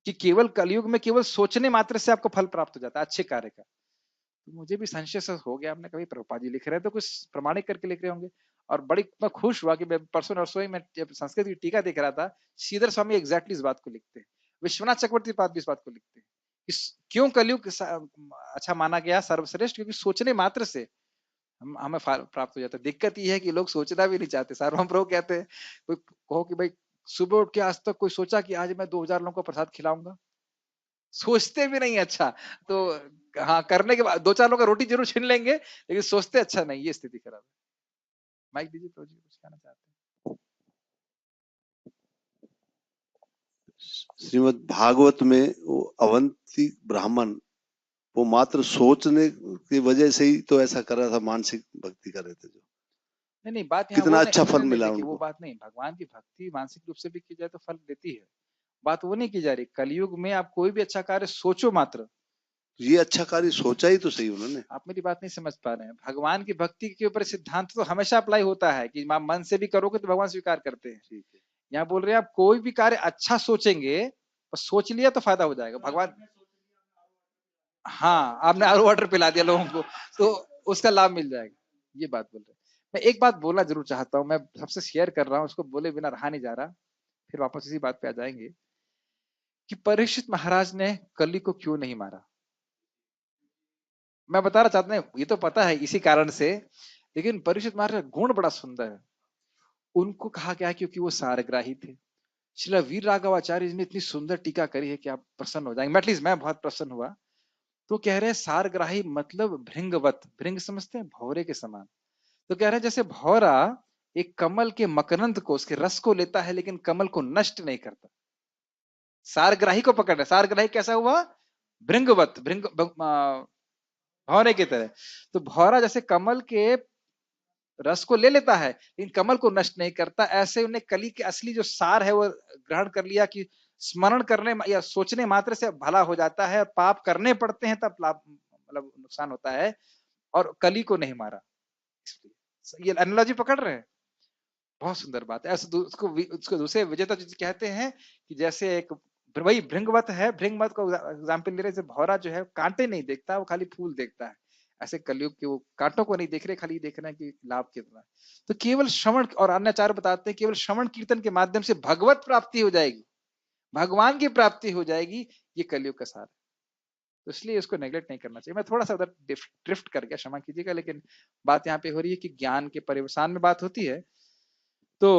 Speaker 1: कि केवल कलयुग में केवल सोचने मात्र से आपको फल प्राप्त हो जाता है अच्छे कार्य का। तो मुझे भी संशय सा हो गया, हमने कभी प्रभुपाद जी लिख रहे हैं तो कुछ प्रमाणिक करके लिख रहे होंगे। और बड़ी मैं खुश हुआ कि मैं परसों नरसों ही मैं जब संस्कृत की टीका देख रहा था, श्रीधर स्वामी एग्जैक्टली इस बात को लिखते हैं, विश्वनाथ चक्रवर्ती पाद भी इस बात को लिखते हैं कि क्यों कलयुग अच्छा माना गया सर्वश्रेष्ठ, क्योंकि सोचने मात्र से हमें फल प्राप्त हो जाता है। दिक्कत यह है कि लोग सोचना भी नहीं चाहते। सार्वभौम प्रभु कहते हैं, कोई कहो कि भाई सुबह उठ के आज तक कोई सोचा कि आज मैं 2000 लोगों को प्रसाद खिलाऊंगा, सोचते भी नहीं अच्छा। तो हाँ, करने के बाद 2-4 लोग का रोटी जरूर छीन लेंगे, लेकिन सोचते अच्छा नहीं, ये स्थिति खराब है। माइक दीजिए प्रभु जी, कुछ कहना चाहते हैं।
Speaker 5: श्रीमद् भागवत में वो अवंती ब्राह्मण वो मात्र सोचने की वजह से ही तो ऐसा कर रहा था, मानसिक भक्ति कर रहे थे जो
Speaker 1: नहीं बात यहाँ
Speaker 5: कितना
Speaker 1: वो
Speaker 5: अच्छा फल
Speaker 1: नहीं,
Speaker 5: मिला
Speaker 1: देखिए वो
Speaker 5: उनको।
Speaker 1: बात नहीं, भगवान की भक्ति मानसिक रूप से भी की जाए तो फल देती है, बात वो नहीं की जा रही। कलयुग में आप कोई भी अच्छा कार्य सोचो मात्र,
Speaker 5: ये अच्छा कार्य सोचा ही तो सही उन्होंने।
Speaker 1: आप मेरी बात नहीं समझ पा रहे हैं। भगवान की भक्ति के ऊपर सिद्धांत तो हमेशा अप्लाई होता है कि आप मन से भी करोगे तो भगवान स्वीकार करते हैं।
Speaker 5: ठीक है,
Speaker 1: यहाँ बोल रहे हैं आप कोई भी कार्य अच्छा सोचेंगे, और सोच लिया तो फायदा हो जाएगा। भगवान, हाँ आपने आर वाटर पिला दिया लोगों को तो उसका लाभ मिल जाएगा, ये बात बोल रहे हैं। मैं एक बात बोलना जरूर चाहता हूँ, मैं सबसे शेयर कर रहा हूँ, उसको बोले बिना रहा नहीं जा रहा, फिर वापस इसी बात पे आ जाएंगे कि परीक्षित महाराज ने कली को क्यों नहीं मारा। मैं बताना चाहता हूँ, ये तो पता है इसी कारण से, लेकिन परीक्षित महाराज का गुण बड़ा सुंदर है। उनको कहा गया है क्योंकि वो सारग्राही थे। श्रील वीर राघवाचार्य जी ने इतनी सुंदर टीका करी है कि आप प्रसन्न हो जाएंगे, एटलीस्ट मैं बहुत प्रसन्न हुआ। तो कह रहे हैं सारग्राही मतलब भृंगवत, भृंग समझते हैं, भौरे के समान। तो कह रहे हैं जैसे भौरा एक कमल के मकरंद को, उसके रस को लेता है लेकिन कमल को नष्ट नहीं करता, सारग्राही को पकड़ है। सारग्राही कैसा हुआ, भृंगवत, भौरे की तरह। तो भौरा जैसे कमल के रस को ले लेता है लेकिन कमल को नष्ट नहीं करता, ऐसे उन्हें कली के असली जो सार है वो ग्रहण कर लिया कि स्मरण करने या सोचने मात्र से भला हो जाता है, पाप करने पड़ते हैं तब लाभ मतलब नुकसान होता है, और कली को नहीं मारा। ये एनालॉजी पकड़ रहे हैं, बहुत सुंदर बात है। ऐसे उसको दूसरे विजेता जी कहते हैं कि जैसे एक वही भृंगवत है, भृंगवत को एग्जाम्पल ले रहे, जैसे भौरा जो है कांटे नहीं देखता, वो खाली फूल देखता है, ऐसे कलयुग के वो कांटों को नहीं देख रहे, खाली देख रहे हैं कि लाभ कितना है। तो केवल श्रवण, और अन्य आचार्य बताते हैं केवल श्रवण कीर्तन के माध्यम से भगवत प्राप्ति हो जाएगी, भगवान की प्राप्ति हो जाएगी, ये कलयुग का सार है। तो इसलिए इसको नेग्लेक्ट नहीं करना चाहिए। मैं थोड़ा सा उधर ड्रिफ्ट कर गया, क्षमा कीजिएगा, लेकिन बात यहाँ पे हो रही है कि ज्ञान के परिवसान में बात होती है। तो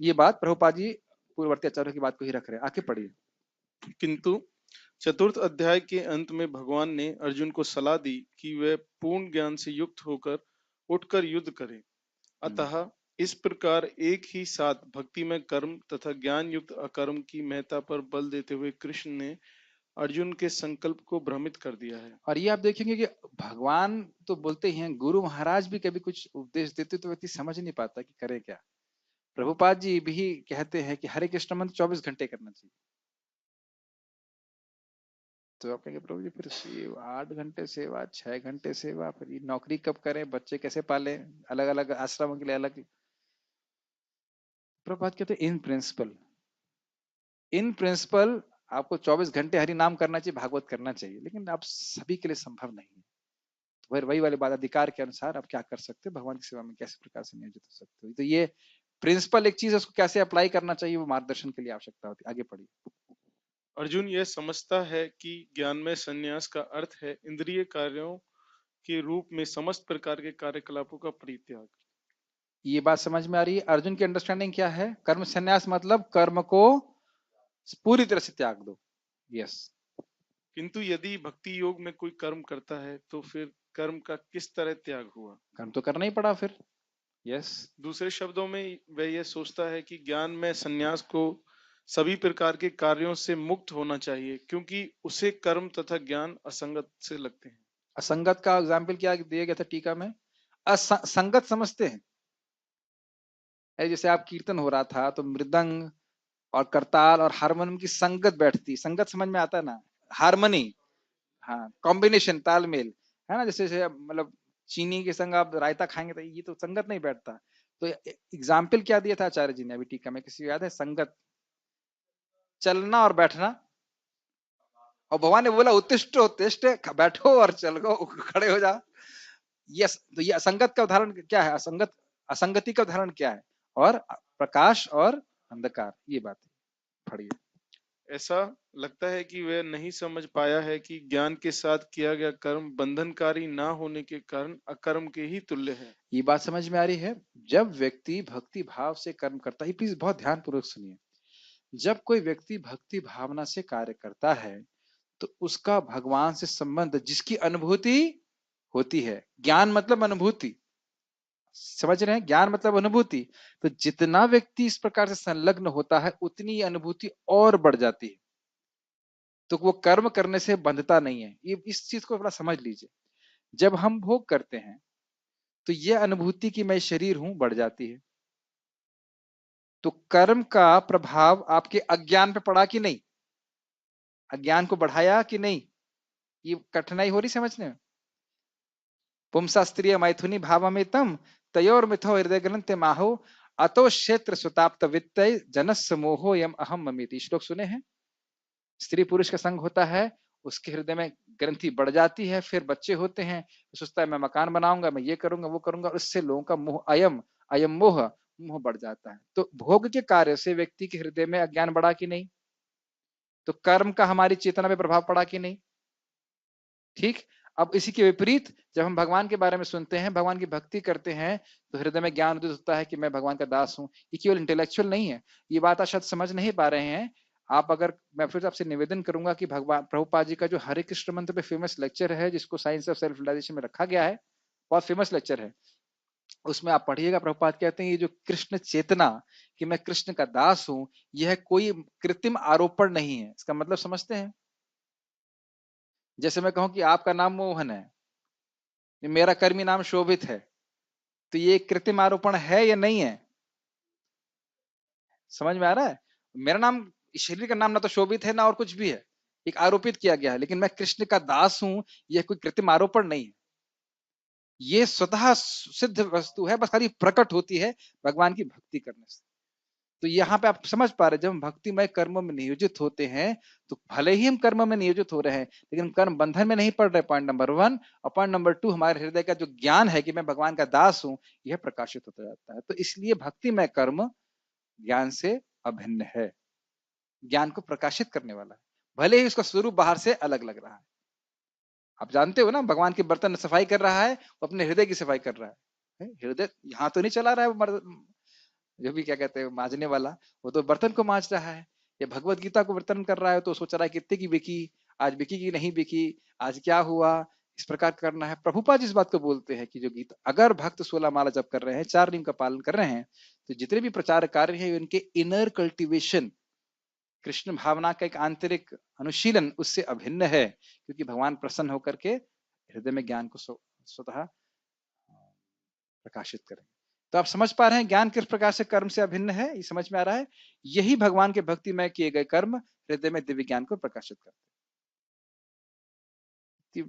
Speaker 1: ये बात प्रभुपाद जी पूर्ववर्ती आचार्यों की बात को ही रख रहे हैं, आगे पढ़िए।
Speaker 4: किंतु चतुर्थ अध्याय के अंत में भगवान ने अर्जुन को सलाह दी कि वह पूर्ण ज्ञान से युक्त होकर उठकर युद्ध करे। अतः इस प्रकार एक ही साथ भक्ति में कर्म तथा ज्ञान युक्त अकर्म की महत्ता पर बल देते हुए कृष्ण ने अर्जुन के संकल्प को भ्रमित कर दिया है।
Speaker 1: और ये आप देखेंगे कि भगवान तो बोलते ही हैं, गुरु महाराज भी कभी कुछ उपदेश देते तो व्यक्ति समझ नहीं पाता कि करे क्या। प्रभुपाद जी भी कहते हैं कि हरे कृष्ण मंत्र 24 घंटे करना चाहिए। तो आप कहेंगे प्रभु जी फिर 8 घंटे सेवा, 6 घंटे सेवा, फिर ये नौकरी कब करें, बच्चे कैसे पालें, अलग अलग आश्रमों के लिए अलग। प्रभुपाद कहते हैं इन प्रिंसिपल आपको 24 घंटे हरि नाम करना चाहिए, भागवत करना चाहिए, लेकिन आप सभी के लिए संभव नहीं है। तो फिर वही वाली बात, अधिकार के अनुसार आप क्या कर सकते हो, भगवान की सेवा में कैसे प्रकार से नियोजित हो सकते हो। तो ये प्रिंसिपल एक चीज है, उसको कैसे अप्लाई करना चाहिए वो मार्गदर्शन के लिए आवश्यकता होती है। आगे पढ़िए।
Speaker 4: अर्जुन यह समझता है कि ज्ञान में संन्यास का अर्थ है इंद्रिय कार्यों के रूप में समस्त प्रकार के कार्यकलापों का परित्याग।
Speaker 1: ये बात समझ में आ रही है। अर्जुन की अंडरस्टैंडिंग क्या है, कर्म संन्यास मतलब कर्म को पूरी तरह से त्याग दो। यस।
Speaker 4: किंतु यदि भक्ति योग में कोई कर्म करता है तो फिर कर्म का किस तरह त्याग हुआ।
Speaker 1: कर्म तो करना ही पड़ा फिर। यस।
Speaker 4: दूसरे शब्दों में वह यह सोचता है कि ज्ञान में संन्यास को सभी प्रकार के कार्यों से मुक्त होना चाहिए क्योंकि उसे कर्म तथा ज्ञान असंगत से लगते हैं।
Speaker 1: असंगत का एग्जाम्पल क्या दिया गया था टीका में, असंगत समझते हैं। जैसे आप कीर्तन हो रहा था तो मृदंग और करताल और हारमोनियम की संगत बैठती, संगत समझ में आता है ना, हारमोनी, हाँ कॉम्बिनेशन, तालमेल है ना। जैसे मतलब चीनी के संग आप रायता खाएंगे तो ये तो संगत नहीं बैठता। तो एग्जाम्पल क्या दिया था आचार्य जी ने अभी टीका में, किसी को याद है? संगत, चलना और बैठना। और भगवान ने बोला उत्तिष्ठ उत्तिष्ठ, बैठो और चलो, खड़े हो जाओ। यस, तो ये असंगत का उदाहरण क्या है? असंगत, असंगति का उदाहरण क्या है? और प्रकाश और अंधकार, ये बात है। पढ़िए।
Speaker 4: ऐसा लगता है कि वह नहीं समझ पाया है कि ज्ञान के साथ किया गया कर्म बंधनकारी ना होने के कारण अकर्म के ही तुल्य है।
Speaker 1: ये बात समझ में आ रही है? जब व्यक्ति भक्ति भाव से कर्म करता है, प्लीज बहुत ध्यान पूर्वक सुनिए, जब कोई व्यक्ति भक्ति भावना से कार्य करता है तो उसका भगवान से संबंध, जिसकी अनुभूति होती है, ज्ञान मतलब अनुभूति, समझ रहे हैं? ज्ञान मतलब अनुभूति। तो जितना व्यक्ति इस प्रकार से संलग्न होता है उतनी अनुभूति और बढ़ जाती है, तो वो कर्म करने से बंधता नहीं है। ये इस चीज को थोड़ा समझ लीजिए। जब हम भोग करते हैं तो ये अनुभूति की मैं शरीर हूं बढ़ जाती है। तो कर्म का प्रभाव आपके अज्ञान पे पड़ा कि नहीं? अज्ञान को बढ़ाया कि नहीं? ये कठिनाई हो रही समझने में? पुंसा स्त्रिय मैथुनी भावमितम तयोर मिथो हृदय ग्रंथ माहो अतो क्षेत्र सुताप्त वित्त जनस मोहो यम अहम ममिति। श्लोक सुने हैं? स्त्री पुरुष का संग होता है, उसके हृदय में ग्रंथि बढ़ जाती है, फिर बच्चे होते हैं, सोचता है मैं मकान बनाऊंगा, मैं ये करूंगा वो करूंगा, उससे लोगों का मोह, अयम अयम मोह, मोह बढ़ जाता है। तो भोग के कार्य से व्यक्ति के हृदय में अज्ञान बढ़ा कि नहीं? तो कर्म का हमारी चेतना पे प्रभाव पड़ा कि नहीं? ठीक। अब इसी के विपरीत जब हम भगवान के बारे में सुनते हैं, भगवान की भक्ति करते हैं, तो हृदय में ज्ञान उदित होता है कि मैं भगवान का दास हूं। ये केवल इंटेलेक्चुअल नहीं है। ये बात आप शायद समझ नहीं पा रहे हैं। आप अगर, मैं फिर आपसे निवेदन करूंगा कि भगवान प्रभुपाद जी का जो हरे कृष्ण मंत्र पे फेमस लेक्चर है, जिसको साइंस ऑफ सेल्फ रियलाइजेशन में रखा गया है, बहुत फेमस लेक्चर है, उसमें आप पढ़िएगा। प्रभुपाद कहते हैं ये जो कृष्ण चेतना कि मैं कृष्ण का दास हूं, यह कोई कृत्रिम आरोपण नहीं है। इसका मतलब समझते हैं? जैसे मैं कहूं कि आपका नाम मोहन है, मेरा कर्मी नाम शोभित है, तो ये कृत्रिम आरोपण है या नहीं है? समझ में आ रहा है? मेरा नाम, शरीर का नाम ना तो शोभित है ना और कुछ भी है, एक आरोपित किया गया है, लेकिन मैं कृष्ण का दास हूं, यह कोई कृत्रिम आरोपण नहीं है। ये स्वतः सिद्ध वस्तु है, बस खाली प्रकट होती है भगवान की भक्ति करने से। तो यहाँ पे आप समझ पा रहे हैं, जब हम भक्तिमय कर्म में नियोजित होते हैं तो भले ही हम कर्म में नियोजित हो रहे हैं, लेकिन कर्म बंधन में नहीं पड़ रहे, पॉइंट नंबर 1। और पॉइंट नंबर 2, हमारे हृदय का जो ज्ञान है कि मैं भगवान का दास हूं, यह प्रकाशित होता जाता है। तो इसलिए भक्तिमय कर्म ज्ञान से अभिन्न है, ज्ञान को प्रकाशित करने वाला है, भले ही उसका स्वरूप बाहर से अलग लग रहा है। आप जानते हो ना, भगवान के बर्तन सफाई कर रहा है, वो अपने हृदय की सफाई कर रहा है। हृदय यहाँ तो नहीं चला रहा है वो, जो भी क्या कहते हैं मांजने वाला, वो तो बर्तन को मांज रहा है। या भगवत गीता को बर्तन कर रहा है तो सोच रहा है कितने की बिकी, आज बिकी की नहीं बिकी, आज क्या हुआ, इस प्रकार करना है। प्रभुपाद इस बात को बोलते हैं कि जो गीता, अगर भक्त 16 माला जप कर रहे हैं, 4 नियम का पालन कर रहे हैं, तो जितने भी प्रचार कार्य हैं उनके इनर कल्टीवेशन, कृष्ण भावना का एक आंतरिक अनुशीलन उससे अभिन्न है, क्योंकि भगवान प्रसन्न होकर के हृदय में ज्ञान को स्वतः प्रकाशित करें। तो आप समझ पा रहे हैं ज्ञान किस प्रकार से कर्म से अभिन्न है, ये समझ में आ रहा है? यही भगवान के भक्ति में किए गए कर्म हृदय में दिव्य ज्ञान को प्रकाशित करते हैं।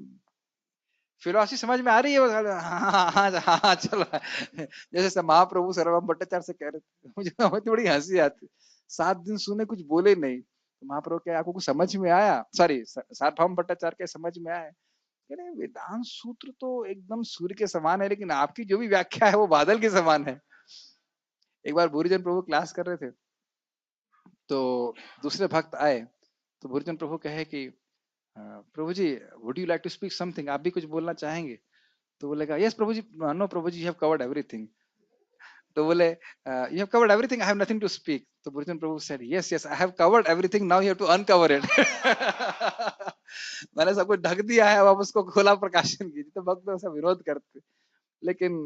Speaker 1: फिलोसफी समझ में आ रही है? हाँ हाँ हाँ हाँ चल रहा है। जैसे महाप्रभु सर्वम भट्टाचार्य से कह रहे थे, मुझे बड़ी हंसी आती। 7 दिन सुने, कुछ बोले नहीं, तो महाप्रभु क्या आपको कुछ समझ में आया? सॉरी, सार्वभौम भट्टाचार्य के समझ में आया? वेदांत सूत्र तो एकदम सूर्य के समान है, लेकिन आपकी जो भी व्याख्या है वो बादल के समान है। एक बार भूरीजन प्रभु क्लास कर रहे थे, तो दूसरे भक्त आए, तो भूरीजन प्रभु कहे कि Prabhu ji would you like to speak something, आप भी कुछ बोलना चाहेंगे? तो बोलेगा yes Prabhu ji, no Prabhu ji, you have covered everything. तो बोले you have covered everything, I have nothing to speak. तो Bhurijan Prabhu said yes yes I have covered everything, now you have to uncover it. मैंने सब कुछ ढक दिया है, अब आप उसको खुला प्रकाशन कीजिए। तो भक्त ऐसा विरोध करते, लेकिन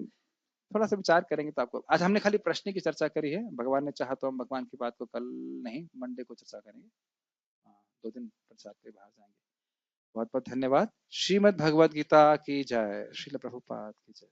Speaker 1: थोड़ा सा विचार करेंगे तो आपको, आज हमने खाली प्रश्न की चर्चा करी है, भगवान ने चाहा तो हम भगवान की बात को कल नहीं मंडे को चर्चा करेंगे। 2 दिन प्रसाद के बाहर जाएंगे। बहुत बहुत धन्यवाद। श्रीमद् भगवद गीता की जय, श्रील प्रभुपाद की जय।